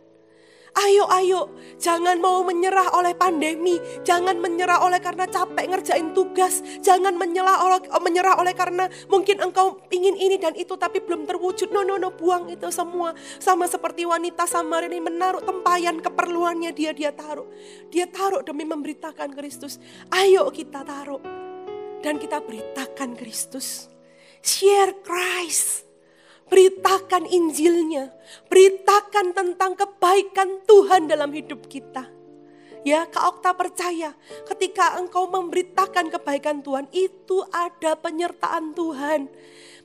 Speaker 5: Ayo, jangan mau menyerah oleh pandemi, jangan menyerah oleh karena capek ngerjain tugas, jangan menyerah oleh karena mungkin engkau ingin ini dan itu tapi belum terwujud. No, buang itu semua. Sama seperti wanita Samaria ini menaruh tempayan keperluannya dia taruh demi memberitakan Kristus. Ayo kita taruh dan kita beritakan Kristus. Share Christ. Beritakan Injilnya, beritakan tentang kebaikan Tuhan dalam hidup kita. Ya, Kak Okta percaya ketika engkau memberitakan kebaikan Tuhan, itu ada penyertaan Tuhan.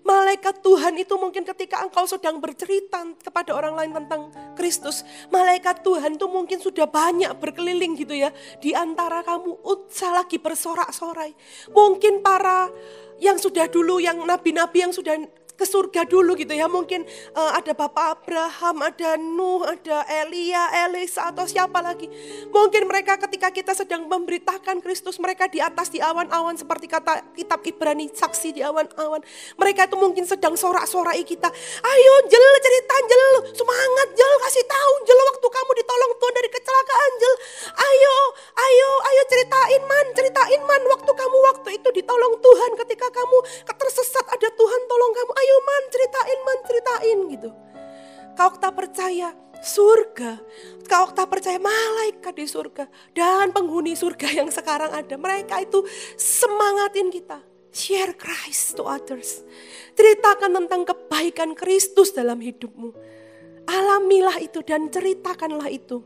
Speaker 5: Malaikat Tuhan itu mungkin ketika engkau sedang bercerita kepada orang lain tentang Kristus, malaikat Tuhan itu mungkin sudah banyak berkeliling gitu ya. Di antara kamu usah lagi bersorak-sorai. Mungkin para yang sudah dulu, yang nabi-nabi yang sudah ke surga dulu gitu ya. Mungkin ada Bapak Abraham, ada Nuh, ada Elia, Elisa atau siapa lagi. Mungkin mereka ketika kita sedang memberitakan Kristus, mereka di atas di awan-awan seperti kata kitab Ibrani, saksi di awan-awan. Mereka itu mungkin sedang sorak-sorai kita. Ayo Jel, cerita Jel, semangat Jel, kasih tahu Jel waktu kamu ditolong Tuhan dari kecelakaan Jel. Ayo ceritain man waktu kamu waktu itu ditolong Tuhan, ketika kamu tersesat ada Tuhan tolong kamu. Ayo man, ceritain gitu. Kak Okta percaya surga, Kak Okta percaya malaikat di surga dan penghuni surga yang sekarang ada. Mereka itu semangatin kita. Share Christ to others. Ceritakan tentang kebaikan Kristus dalam hidupmu. Alamilah itu dan ceritakanlah itu.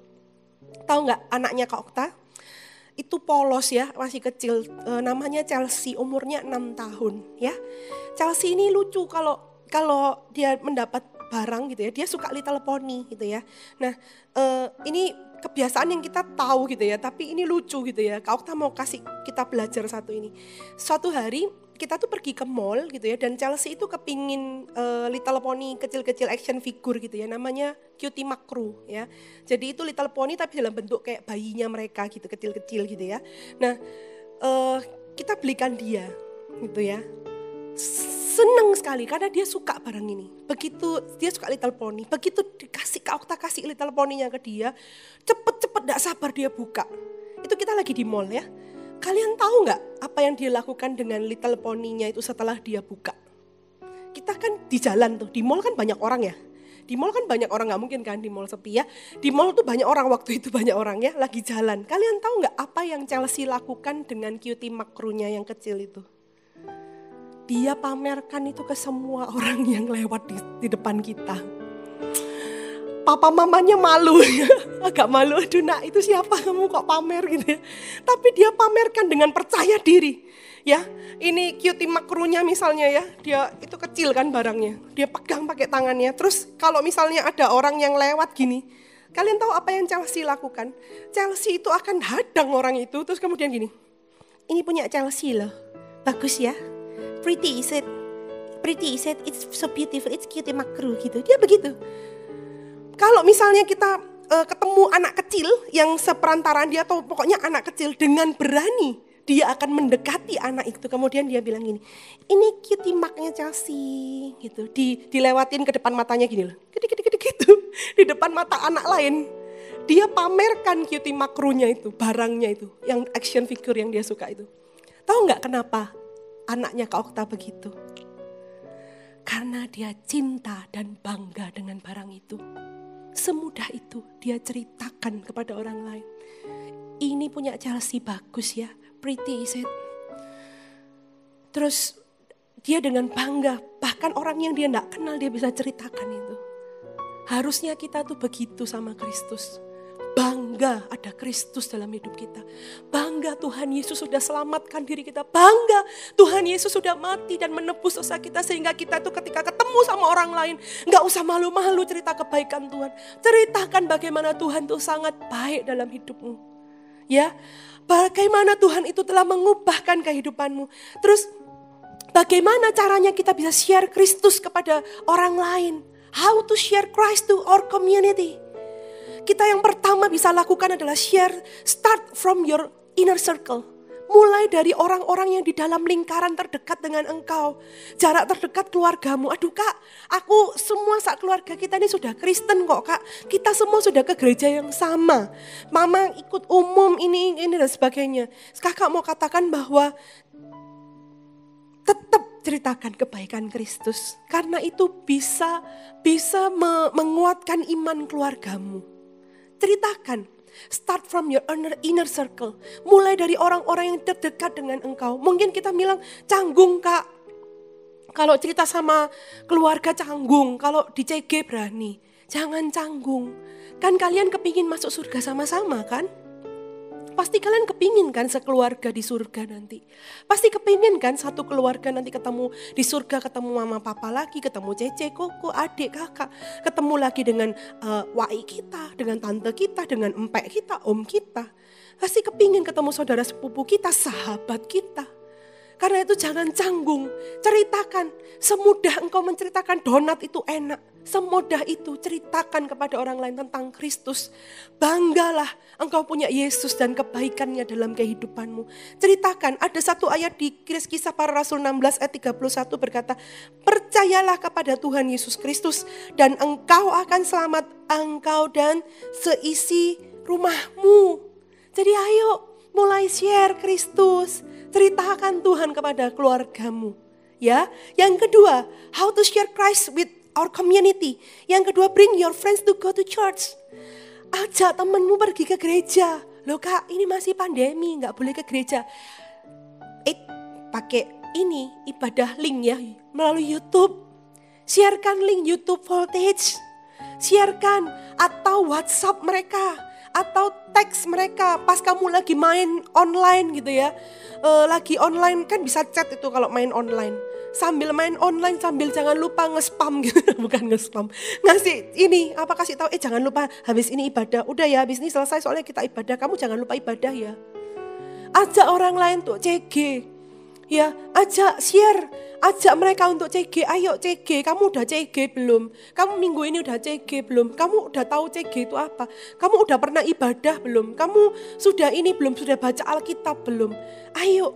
Speaker 5: Tahu gak anaknya Kak Okta? Itu polos ya, masih kecil, namanya Chelsea, umurnya 6 tahun ya. Chelsea ini lucu kalau dia mendapat barang gitu ya, dia suka Little Pony gitu ya. Nah ini kebiasaan yang kita tahu gitu ya, tapi ini lucu gitu ya. Kak Okta mau kasih kita belajar satu ini. Suatu hari kita tuh pergi ke mall gitu ya, dan Chelsea itu kepingin Little Pony kecil-kecil action figure gitu ya, namanya Cutie Makru ya. Jadi itu Little Pony tapi dalam bentuk kayak bayinya mereka gitu, kecil-kecil gitu ya. Nah kita belikan dia gitu ya. Seneng sekali karena dia suka barang ini. Begitu dia suka Little Pony, begitu dikasih Kak Okta kasih Little Pony-nya ke dia, cepet-cepet gak sabar dia buka. Itu kita lagi di mall ya. Kalian tahu gak apa yang dia lakukan dengan Little Pony-nya itu setelah dia buka? Kita kan di jalan tuh, di mall kan banyak orang ya. Di mall kan banyak orang, gak mungkin kan di mall sepi ya. Di mall tuh banyak orang, waktu itu banyak orang ya, lagi jalan. Kalian tahu gak apa yang Chelsea lakukan dengan Cutie Makrunya yang kecil itu? Dia pamerkan itu ke semua orang yang lewat di depan kita. Papa mamanya malu, agak malu. Aduh nak, itu siapa kamu kok pamer gitu ya. Tapi dia pamerkan dengan percaya diri. Ya, ini Cutie Makrunya misalnya ya, dia itu kecil kan barangnya. Dia pegang pakai tangannya. Terus kalau misalnya ada orang yang lewat gini, kalian tahu apa yang Chelsea lakukan? Chelsea itu akan hadang orang itu, terus kemudian gini. Ini punya Chelsea loh, bagus ya. Pretty is it? Pretty is it? It's so beautiful. It's Cutie Makru gitu. Dia begitu. Kalau misalnya kita ketemu anak kecil yang seperantaraan dia atau pokoknya anak kecil, dengan berani dia akan mendekati anak itu. Kemudian dia bilang gini, ini Cutie Maknya Chelsea gitu. Dilewatin ke depan matanya gini loh. Gede-gede gitu. Di depan mata anak lain. Dia pamerkan Cutie Makrunya itu, barangnya itu, yang action figure yang dia suka itu. Tahu nggak kenapa anaknya Kak Okta begitu? Karena dia cinta dan bangga dengan barang itu. Semudah itu dia ceritakan kepada orang lain. Ini punya Chelsea bagus ya, pretty is it? Terus dia dengan bangga, bahkan orang yang dia gak kenal dia bisa ceritakan itu. Harusnya kita tuh begitu sama Kristus. Bangga ada Kristus dalam hidup kita. Bangga Tuhan Yesus sudah selamatkan diri kita. Bangga Tuhan Yesus sudah mati dan menebus dosa kita. Sehingga kita tuh ketika ketemu sama orang lain, gak usah malu-malu cerita kebaikan Tuhan. Ceritakan bagaimana Tuhan tuh sangat baik dalam hidupmu. Ya, bagaimana Tuhan itu telah mengubahkan kehidupanmu. Terus bagaimana caranya kita bisa share Kristus kepada orang lain. How to share Christ to our community. Kita yang pertama bisa lakukan adalah start from your inner circle. Mulai dari orang-orang yang di dalam lingkaran terdekat dengan engkau. Jarak terdekat keluargamu. Aduh kak, aku semua keluarga kita ini sudah Kristen kok kak. Kita semua sudah ke gereja yang sama. Mama ikut umum ini dan sebagainya. Kakak mau katakan bahwa tetap ceritakan kebaikan Kristus. Karena itu bisa menguatkan iman keluargamu. Ceritakan, start from your inner circle. Mulai dari orang-orang yang terdekat dengan engkau. Mungkin kita bilang, canggung kak. Kalau cerita sama keluarga canggung, kalau di CG berani. Jangan canggung. Kan kalian kepingin masuk surga sama-sama kan? Pasti kalian kepingin kan sekeluarga di surga nanti. Pasti kepingin kan satu keluarga nanti ketemu di surga, ketemu mama papa lagi, ketemu cece, koko, adik, kakak. Ketemu lagi dengan wai kita, dengan tante kita, dengan empek kita, om kita. Pasti kepingin ketemu saudara sepupu kita, sahabat kita. Karena itu jangan canggung, ceritakan. Semudah engkau menceritakan donat itu enak. Semudah itu ceritakan kepada orang lain tentang Kristus. Banggalah engkau punya Yesus dan kebaikannya dalam kehidupanmu. Ceritakan, ada satu ayat di Kisah Para Rasul 16 ayat 31 berkata, percayalah kepada Tuhan Yesus Kristus dan engkau akan selamat, engkau dan seisi rumahmu. Jadi ayo mulai share Kristus. Ceritakan Tuhan kepada keluargamu. Ya, yang kedua, how to share Christ with our community. Yang kedua, bring your friends to go to church. Ajak temanmu pergi ke gereja. Loh kak, ini masih pandemi, nggak boleh ke gereja. Pakai ini ibadah link ya melalui YouTube. Sharekan link YouTube Voltage. Sharekan atau WhatsApp mereka. Atau teks mereka pas kamu lagi main online gitu ya. Lagi online kan bisa chat itu kalau main online. sambil main online, sambil jangan lupa nge-spam gitu. Bukan nge-spam. Ngasih ini, kasih tahu, jangan lupa habis ini ibadah. Udah ya, habis ini selesai soalnya kita ibadah. Kamu jangan lupa ibadah ya. Ajak orang lain untuk CG. Ya, ajak mereka untuk CG. Ayo CG, kamu udah CG belum? Kamu minggu ini udah CG belum? Kamu udah tahu CG itu apa? Kamu udah pernah ibadah belum? Kamu sudah ini belum? Sudah baca Alkitab belum? Ayo,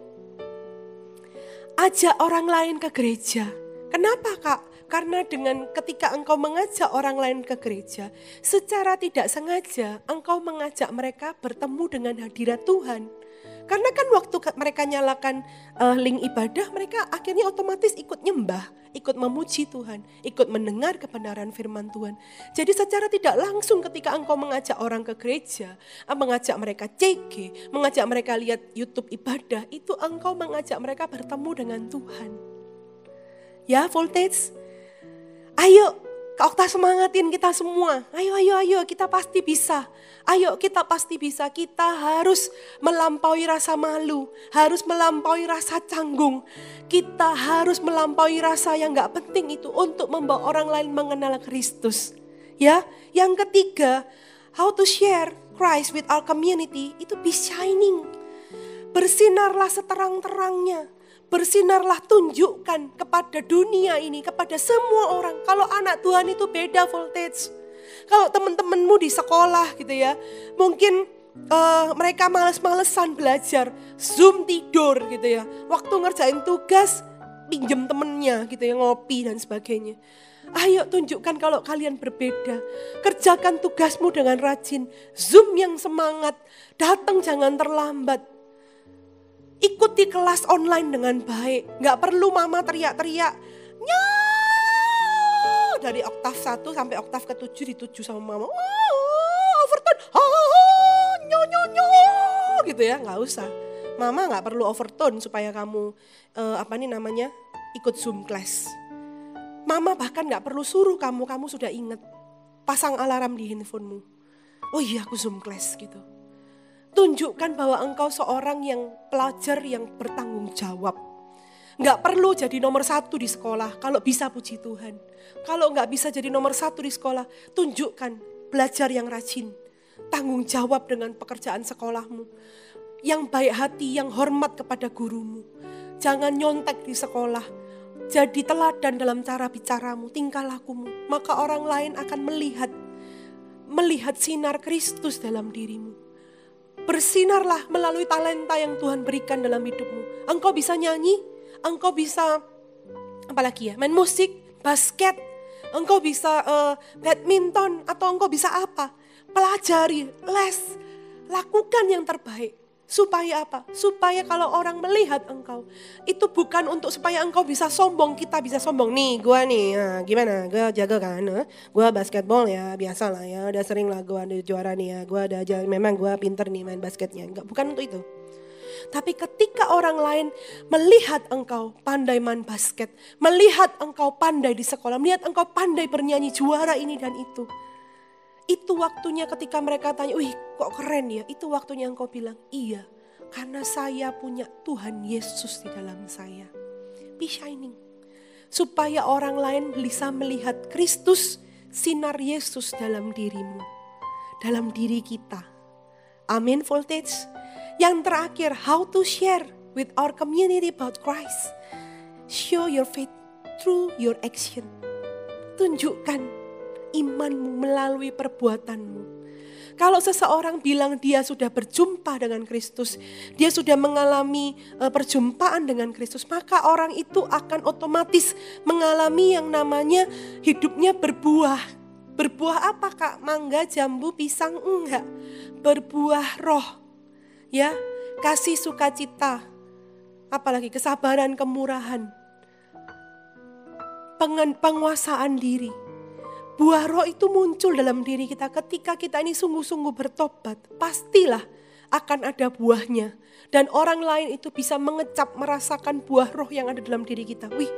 Speaker 5: ajak orang lain ke gereja. Kenapa Kak? Karena dengan ketika engkau mengajak orang lain ke gereja, secara tidak sengaja engkau mengajak mereka bertemu dengan hadirat Tuhan. Karena kan waktu mereka nyalakan link ibadah, mereka akhirnya otomatis ikut nyembah, ikut memuji Tuhan, ikut mendengar kebenaran firman Tuhan. Jadi secara tidak langsung ketika engkau mengajak orang ke gereja, mengajak mereka CG, mengajak mereka lihat YouTube ibadah, itu engkau mengajak mereka bertemu dengan Tuhan. Ya, Voltage, ayo Kak Okta semangatin kita semua. Ayo, kita pasti bisa. Ayo, kita pasti bisa. Kita harus melampaui rasa malu. Harus melampaui rasa canggung. Kita harus melampaui rasa yang gak penting itu untuk membawa orang lain mengenal Kristus. Ya, yang ketiga, how to share Christ with our community, itu be shining. Bersinarlah seterang-terangnya. Bersinarlah, tunjukkan kepada dunia ini, kepada semua orang. Kalau anak Tuhan itu beda, Voltage. Kalau teman-temanmu di sekolah gitu ya, mungkin mereka males-malesan belajar, Zoom tidur gitu ya. Waktu ngerjain tugas, pinjem temennya gitu ya, ngopi dan sebagainya. Ayo tunjukkan kalau kalian berbeda. Kerjakan tugasmu dengan rajin, Zoom yang semangat, datang jangan terlambat. Ikuti kelas online dengan baik. Gak perlu mama teriak-teriak. Nyaa! Dari oktav 1 sampai oktav ke-7 dituju sama mama. Overtone. Nyo. Gitu ya, gak usah. Mama gak perlu overtone supaya kamu ikut Zoom class. Mama bahkan gak perlu suruh kamu sudah ingat. Pasang alarm di handphonemu. Oh iya, aku Zoom class gitu. Tunjukkan bahwa engkau seorang yang pelajar yang bertanggung jawab. Gak perlu jadi nomor 1 di sekolah, kalau bisa puji Tuhan. Kalau gak bisa jadi nomor 1 di sekolah, tunjukkan belajar yang rajin. Tanggung jawab dengan pekerjaan sekolahmu. Yang baik hati, yang hormat kepada gurumu. Jangan nyontek di sekolah. Jadi teladan dalam cara bicaramu, tingkah lakumu. Maka orang lain akan melihat sinar Kristus dalam dirimu. Bersinarlah melalui talenta yang Tuhan berikan dalam hidupmu. Engkau bisa nyanyi, engkau bisa main musik, basket, engkau bisa badminton, atau engkau bisa apa? Pelajari, les, lakukan yang terbaik. Supaya apa? Supaya kalau orang melihat engkau, itu bukan untuk supaya engkau bisa sombong, kita bisa sombong. Nih gue nih, gimana? Gue jago kan? Gue basketball ya, biasa lah ya. Udah sering lah gue ada juara nih ya. Memang gue pinter nih main basketnya. Enggak, bukan untuk itu. Tapi ketika orang lain melihat engkau pandai main basket, melihat engkau pandai di sekolah, melihat engkau pandai bernyanyi juara ini dan itu waktunya ketika mereka tanya, wih kok keren ya, itu waktunya engkau bilang, iya karena saya punya Tuhan Yesus di dalam saya. Be shining. Supaya orang lain bisa melihat Kristus, sinar Yesus dalam dirimu, dalam diri kita. Amin, Voltage. Yang terakhir, how to share with our community about Christ. Show your faith through your action. Tunjukkan imanmu melalui perbuatanmu. Kalau seseorang bilang dia sudah berjumpa dengan Kristus, dia sudah mengalami perjumpaan dengan Kristus, maka orang itu akan otomatis mengalami yang namanya hidupnya berbuah. Berbuah apa Kak? Mangga, jambu, pisang? Enggak. Berbuah roh. Ya, kasih, sukacita. Apalagi kesabaran, kemurahan. Penguasaan diri. Buah roh itu muncul dalam diri kita ketika kita ini sungguh-sungguh bertobat. Pastilah akan ada buahnya. Dan orang lain itu bisa mengecap, merasakan buah roh yang ada dalam diri kita. Wih,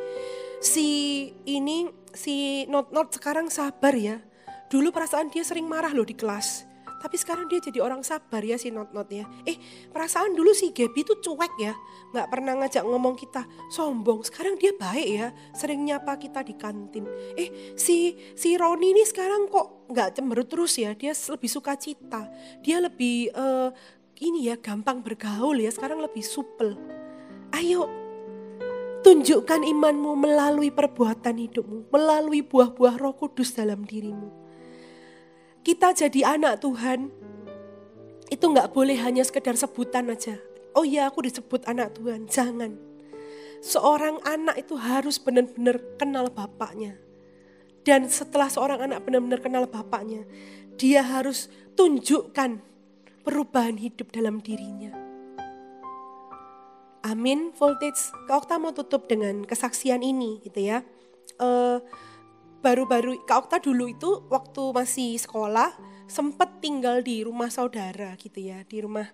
Speaker 5: si Not sekarang sabar ya. Dulu perasaan dia sering marah loh di kelas. Tapi sekarang dia jadi orang sabar ya si Not-Not ya. Perasaan dulu si Gaby tuh cuek ya. Gak pernah ngajak ngomong kita sombong. Sekarang dia baik ya. Sering nyapa kita di kantin. Si Roni ini sekarang kok gak cemberut terus ya. Dia lebih suka cita. Dia lebih gampang bergaul ya. Sekarang lebih supel. Ayo tunjukkan imanmu melalui perbuatan hidupmu. Melalui buah-buah Roh Kudus dalam dirimu. Kita jadi anak Tuhan, itu gak boleh hanya sekedar sebutan aja. Oh iya aku disebut anak Tuhan, jangan. Seorang anak itu harus benar-benar kenal bapaknya. Dan setelah seorang anak benar-benar kenal bapaknya, dia harus tunjukkan perubahan hidup dalam dirinya. Amin, Voltage. Kak Okta mau tutup dengan kesaksian ini gitu ya. Baru-baru Kak Okta dulu itu waktu masih sekolah sempat tinggal di rumah saudara gitu ya, di rumah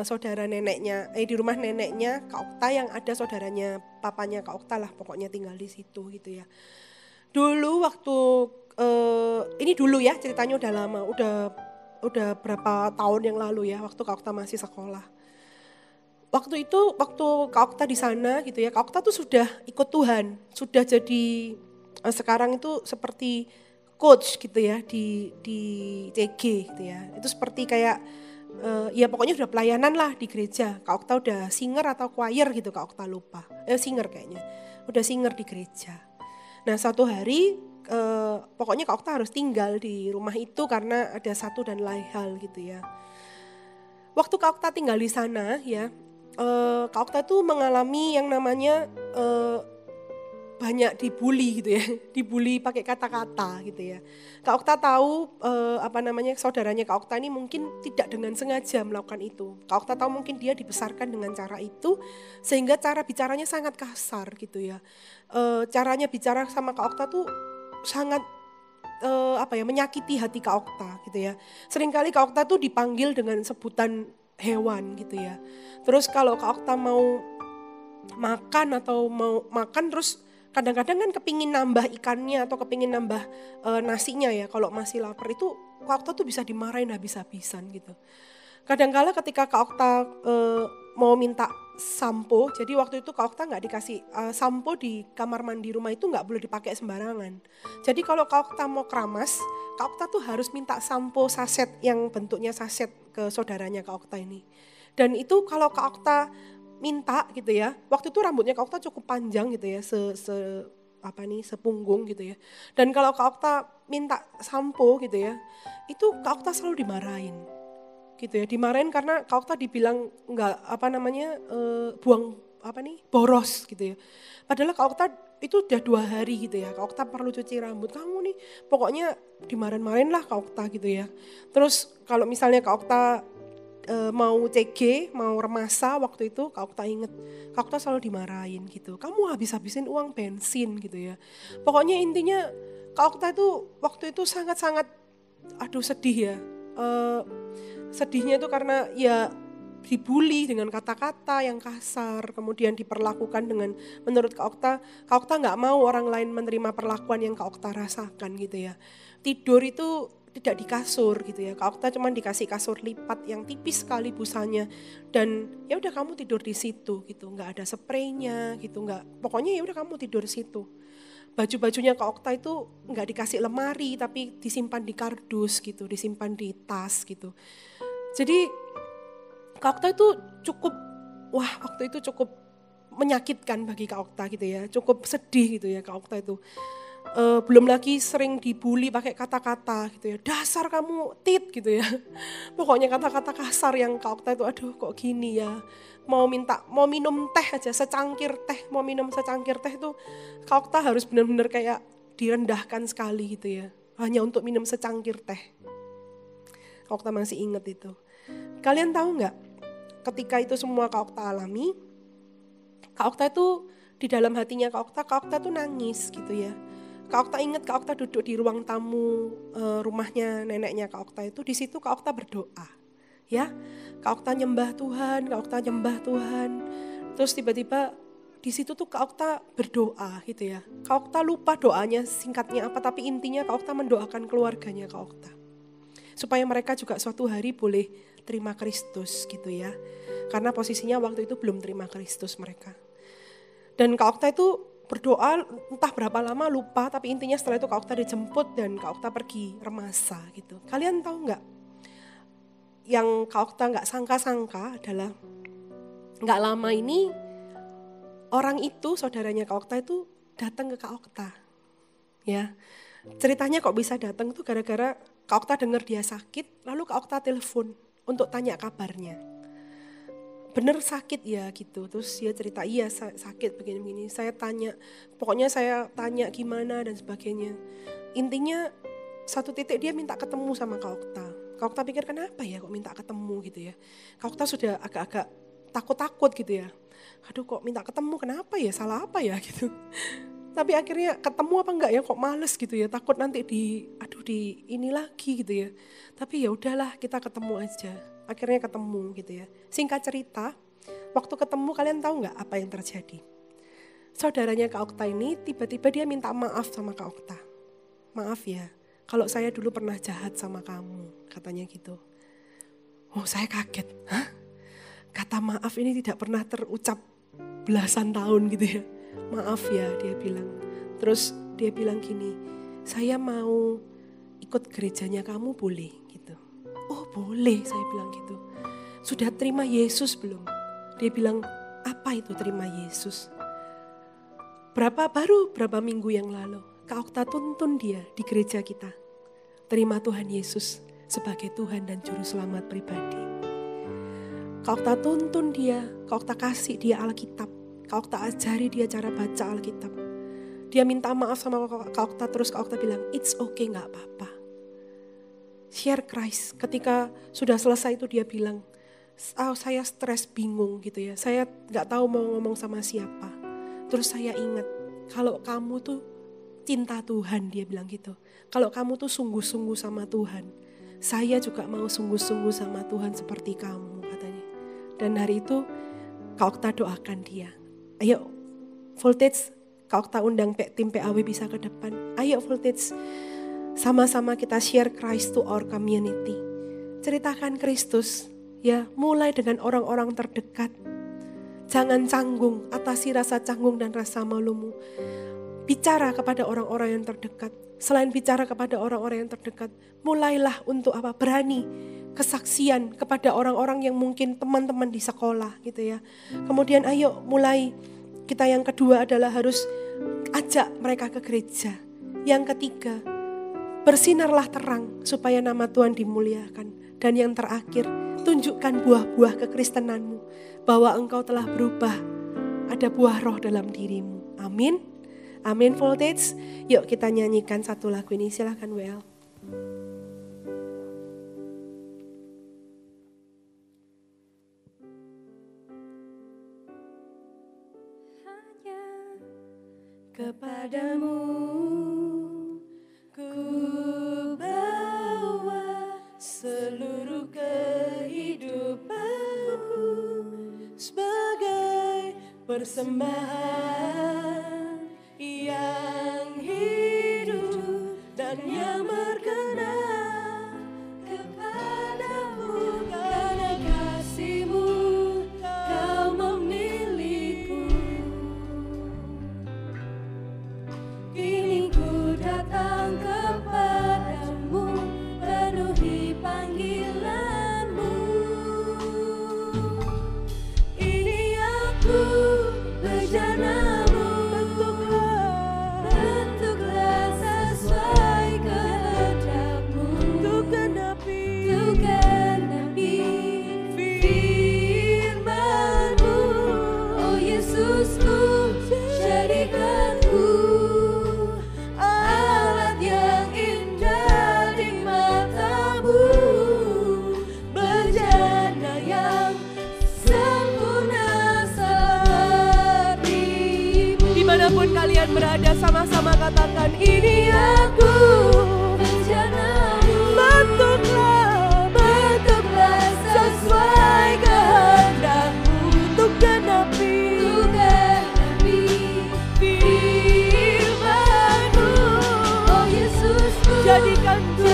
Speaker 5: saudara neneknya, di rumah neneknya Kak Okta yang ada saudaranya papanya Kak Okta lah, pokoknya tinggal di situ gitu ya. Dulu waktu ini dulu ya ceritanya udah lama, udah berapa tahun yang lalu ya waktu Kak Okta masih sekolah. Waktu itu waktu Kak Okta di sana gitu ya, Kak Okta tuh sudah ikut Tuhan, sudah jadi sekarang itu seperti coach gitu ya di CG gitu ya. Itu seperti kayak ya pokoknya udah pelayanan lah di gereja. Kak Okta udah singer atau choir gitu, Kak Okta lupa. Singer kayaknya. Udah singer di gereja. Nah suatu hari pokoknya Kak Okta harus tinggal di rumah itu karena ada satu dan lain hal gitu ya. Waktu Kak Okta tinggal di sana ya, Kak Okta tuh mengalami yang namanya banyak dibully gitu ya, dibully pakai kata-kata gitu ya. Kak Okta tahu saudaranya Kak Okta ini mungkin tidak dengan sengaja melakukan itu. Kak Okta tahu mungkin dia dibesarkan dengan cara itu sehingga cara bicaranya sangat kasar gitu ya. Caranya bicara sama Kak Okta tuh sangat menyakiti hati Kak Okta gitu ya. Seringkali Kak Okta tuh dipanggil dengan sebutan hewan gitu ya. Terus kalau Kak Okta mau makan terus kadang-kadang kan kepingin nambah ikannya atau kepingin nambah nasinya ya. Kalau masih lapar itu Kak Okta tuh bisa dimarahin habis-habisan gitu. Kadang-kala ketika Kak Okta mau minta sampo, jadi waktu itu Kak Okta gak dikasih sampo di kamar mandi rumah itu gak boleh dipakai sembarangan. Jadi kalau Kak Okta mau keramas, Kak Okta tuh harus minta sampo saset yang bentuknya saset ke saudaranya Kak Okta ini. Dan itu kalau Kak Okta minta gitu ya, waktu itu rambutnya Kak Okta cukup panjang gitu ya, sepunggung gitu ya. Dan kalau Kak Okta minta sampo gitu ya, itu Kak Okta selalu dimarahin gitu ya, dimarahin karena Kak Okta dibilang boros gitu ya. Padahal Kak Okta itu udah 2 hari gitu ya, Kak Okta perlu cuci rambut, kamu nih pokoknya dimarahin-marahin lah Kak Okta gitu ya. Terus kalau misalnya Kak Okta mau CG, mau remasa waktu itu Kak Okta inget, Kak Okta selalu dimarahin gitu. Kamu habis-habisin uang bensin gitu ya. Pokoknya intinya Kak Okta itu waktu itu sangat-sangat sedih ya. Sedihnya itu karena ya dibully dengan kata-kata yang kasar, kemudian diperlakukan dengan menurut Kak Okta gak mau orang lain menerima perlakuan yang Kak Okta rasakan gitu ya. Tidur itu tidak di kasur gitu ya. Kak Okta cuma dikasih kasur lipat yang tipis sekali busanya dan ya udah kamu tidur di situ gitu, nggak ada spraynya gitu, pokoknya ya udah kamu tidur di situ. Baju-bajunya Kak Okta itu nggak dikasih lemari tapi disimpan di kardus gitu, disimpan di tas gitu. Jadi Kak Okta itu waktu itu cukup menyakitkan bagi Kak Okta gitu ya, cukup sedih gitu ya Kak Okta itu. Belum lagi sering dibully pakai kata-kata gitu ya, dasar kamu tit gitu ya. Pokoknya kata-kata kasar yang Kak Okta itu aduh kok gini ya. Mau minum teh aja secangkir teh, mau minum secangkir teh itu Kak Okta harus benar-benar kayak direndahkan sekali gitu ya. Hanya untuk minum secangkir teh. Kak Okta masih ingat itu. Kalian tahu gak ketika itu semua Kak Okta alami, Kak Okta itu di dalam hatinya Kak Okta tuh nangis gitu ya. Kak Okta ingat Kak Okta duduk di ruang tamu rumahnya neneknya Kak Okta itu, di situ Kak Okta berdoa. Ya, Kak Okta nyembah Tuhan. Terus tiba-tiba di situ tuh Kak Okta berdoa gitu ya. Kak Okta lupa doanya singkatnya apa, tapi intinya Kak Okta mendoakan keluarganya Kak Okta. supaya mereka juga suatu hari boleh terima Kristus gitu ya. Karena posisinya waktu itu belum terima Kristus mereka. Dan Kak Okta itu berdoa entah berapa lama lupa, tapi intinya setelah itu Kak Okta dijemput dan Kak Okta pergi remasa gitu. Kalian tahu nggak? Yang Kak Okta nggak sangka-sangka adalah nggak lama ini orang itu, saudaranya Kak Okta itu datang ke Kak Okta. Ya, ceritanya kok bisa datang tuh gara-gara Kak Okta dengar dia sakit, lalu Kak Okta telepon untuk tanya kabarnya. Bener sakit ya gitu, terus dia cerita iya sakit begini-begini. Saya tanya, pokoknya saya tanya gimana dan sebagainya. Intinya satu titik dia minta ketemu sama Kak Okta. Kak Okta pikir kenapa ya kok minta ketemu gitu ya. Kak Okta sudah agak-agak takut-takut gitu ya. Aduh kok minta ketemu, kenapa ya, salah apa ya gitu. Tapi akhirnya ketemu apa enggak ya, kok males gitu ya, takut nanti di ini lagi gitu ya. Tapi ya udahlah kita ketemu aja. Akhirnya ketemu gitu ya. Singkat cerita, waktu ketemu kalian tahu nggak apa yang terjadi? Saudaranya Kak Okta ini tiba-tiba dia minta maaf sama Kak Okta. Maaf ya, kalau saya dulu pernah jahat sama kamu, katanya gitu. Oh saya kaget, hah? Kata maaf ini tidak pernah terucap belasan tahun gitu ya. Maaf ya dia bilang. Terus dia bilang gini, saya mau ikut gerejanya kamu boleh gitu. Oh boleh, saya bilang gitu. Sudah terima Yesus belum? Dia bilang, apa itu terima Yesus? Baru berapa minggu yang lalu, Kak Okta tuntun dia di gereja kita. Terima Tuhan Yesus sebagai Tuhan dan Juru Selamat pribadi. Kak Okta tuntun dia, Kak Okta kasih dia Alkitab. Kak Okta ajari dia cara baca Alkitab. Dia minta maaf sama Kak Okta, terus Kak Okta bilang, it's okay, gak apa-apa. Share Christ. Ketika sudah selesai itu dia bilang, oh, saya stres bingung gitu ya. Saya gak tahu mau ngomong sama siapa. Terus saya ingat, kalau kamu tuh cinta Tuhan, dia bilang gitu. Kalau kamu tuh sungguh-sungguh sama Tuhan, saya juga mau sungguh-sungguh sama Tuhan seperti kamu, katanya. Dan hari itu Kak Okta doakan dia. Ayo Voltage, Kak Okta undang tim PAW bisa ke depan. Ayo Voltage, sama-sama kita share Christ to our community. Ceritakan Kristus ya, mulai dengan orang-orang terdekat. Jangan canggung, atasi rasa canggung dan rasa malumu. Bicara kepada orang-orang yang terdekat. Selain bicara kepada orang-orang yang terdekat, mulailah untuk apa? Berani kesaksian kepada orang-orang yang mungkin teman-teman di sekolah gitu ya. Kemudian ayo mulai, kita yang kedua adalah harus ajak mereka ke gereja. Yang ketiga, bersinarlah terang supaya nama Tuhan dimuliakan. Dan yang terakhir, tunjukkan buah-buah kekristenanmu, bahwa engkau telah berubah. Ada buah roh dalam dirimu. Amin. Amin Voltage. Yuk kita nyanyikan satu lagu ini. Silakan WL.
Speaker 6: Hanya kepadamu ku bawa seluruh kehidupanku sebagai persembahan yang hidup dan yang berkenan kepadamu. Karena kasih-Mu Kau memilihku. Kini ku datang kepadamu, penuhi panggilan-Mu. Ini aku bejana-Mu, bentuklah sesuai kehendak-Mu, untuk genapi firman-Mu. Oh Yesusku, jadikanku alat yang indah di mata-Mu, bejana yang sempurna seperti-Mu. Dimanapun kalian berada, sama-sama katakan, ini aku bejana-Mu, bentuklah sesuai kehendak-Mu, untuk genapi firman-Mu. Oh Yesusku, jadikanku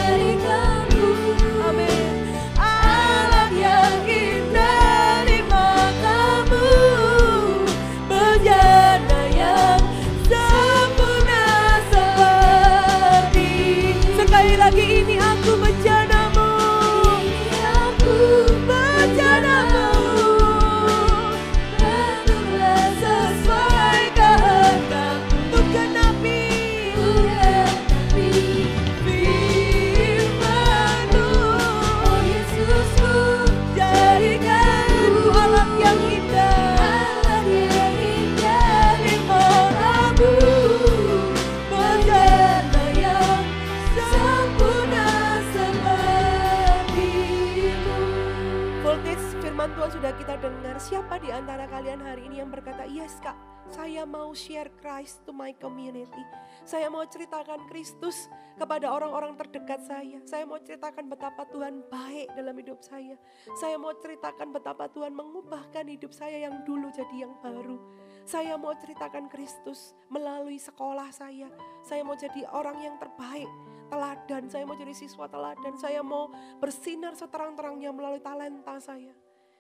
Speaker 5: firman Tuhan sudah kita dengar. Siapa di antara kalian hari ini yang berkata, yes Kak, saya mau share Christ to my community. Saya mau ceritakan Kristus kepada orang-orang terdekat saya. Saya mau ceritakan betapa Tuhan baik dalam hidup saya. Saya mau ceritakan betapa Tuhan mengubahkan hidup saya yang dulu jadi yang baru. Saya mau ceritakan Kristus melalui sekolah saya. Saya mau jadi orang yang terbaik, teladan. Saya mau jadi siswa teladan. Saya mau bersinar seterang-terangnya melalui talenta saya.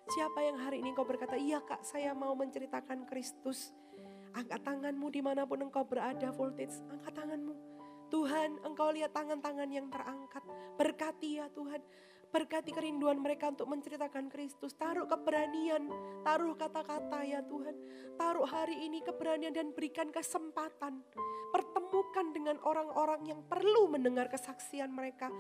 Speaker 5: Siapa yang hari ini kau berkata, iya Kak, saya mau menceritakan Kristus. Angkat tanganmu dimanapun engkau berada, Voltage. Angkat tanganmu. Tuhan, engkau lihat tangan-tangan yang terangkat. Berkati ya Tuhan. Berkati kerinduan mereka untuk menceritakan Kristus. Taruh keberanian, taruh kata-kata ya Tuhan. Taruh hari ini keberanian dan berikan kesempatan. Pertemukan dengan orang-orang yang perlu mendengar kesaksian mereka.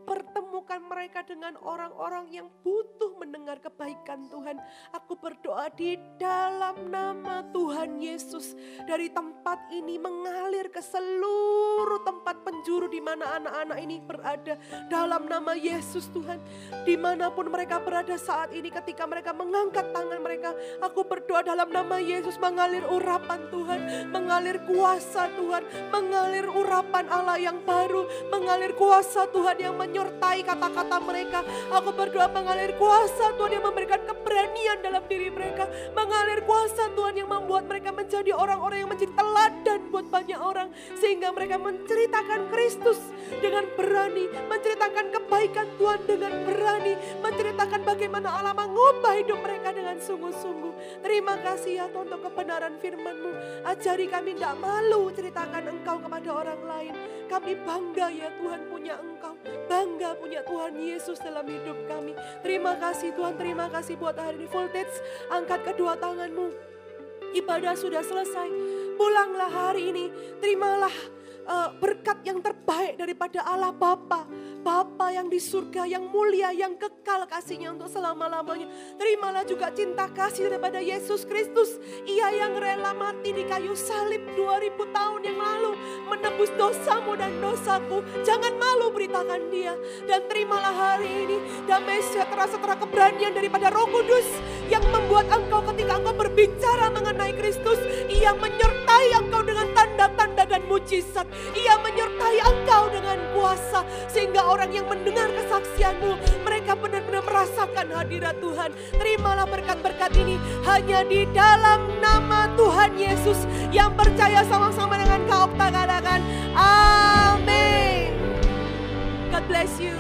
Speaker 5: Pertemukan mereka dengan orang-orang yang butuh mendengar kebaikan Tuhan. Aku berdoa di dalam nama Tuhan Yesus. Dari tempat ini mengalir ke seluruh tempat penjuru di mana anak-anak ini berada. Dalam nama Yesus Tuhan. Dimanapun mereka berada saat ini ketika mereka mengangkat tangan mereka. Aku berdoa dalam nama Yesus mengalir urapan Tuhan. Mengalir kuasa Tuhan. Mengalir urapan Allah yang baru. Mengalir kuasa Tuhan yang menyertai kata-kata mereka. Aku berdoa mengalir kuasa Tuhan yang memberikan keberanian dalam diri mereka. Mengalir kuasa Tuhan yang membuat mereka menjadi orang-orang yang menjadi teladan buat banyak orang. Sehingga mereka menceritakan Kristus dengan berani. Menceritakan kebaikan Tuhan dengan berani. Menceritakan bagaimana Allah mengubah hidup mereka dengan sungguh-sungguh. Terima kasih ya Tuhan untuk kebenaran firman-Mu. Ajari kami tidak malu ceritakan Engkau kepada orang lain. Kami bangga ya Tuhan punya Engkau. Bangga punya Tuhan Yesus dalam hidup kami. Terima kasih Tuhan, terima kasih buat hari ini. Voltage, angkat kedua tanganmu. Ibadah sudah selesai. Pulanglah hari ini. Terimalah berkat yang terbaik daripada Allah Bapa. Bapa yang di surga, yang mulia, yang kekal kasihnya untuk selama-lamanya. Terimalah juga cinta kasih daripada Yesus Kristus. Ia yang rela mati di kayu salib 2000 tahun yang lalu. Menebus dosamu dan dosaku. Jangan malu beritakan dia. Dan terimalah hari ini damai sejahtera keberanian daripada Roh Kudus. Yang membuat engkau ketika engkau berbicara mengenai Kristus. Ia menyertai engkau dengan tanda-tanda dan mujizat. Ia menyertai engkau dengan kuasa. Sehingga orang yang mendengar kesaksianmu, mereka benar-benar merasakan hadirat Tuhan. Terimalah berkat-berkat ini hanya di dalam nama Tuhan Yesus. Yang percaya sama-sama dengan kau katakan amin. God bless you.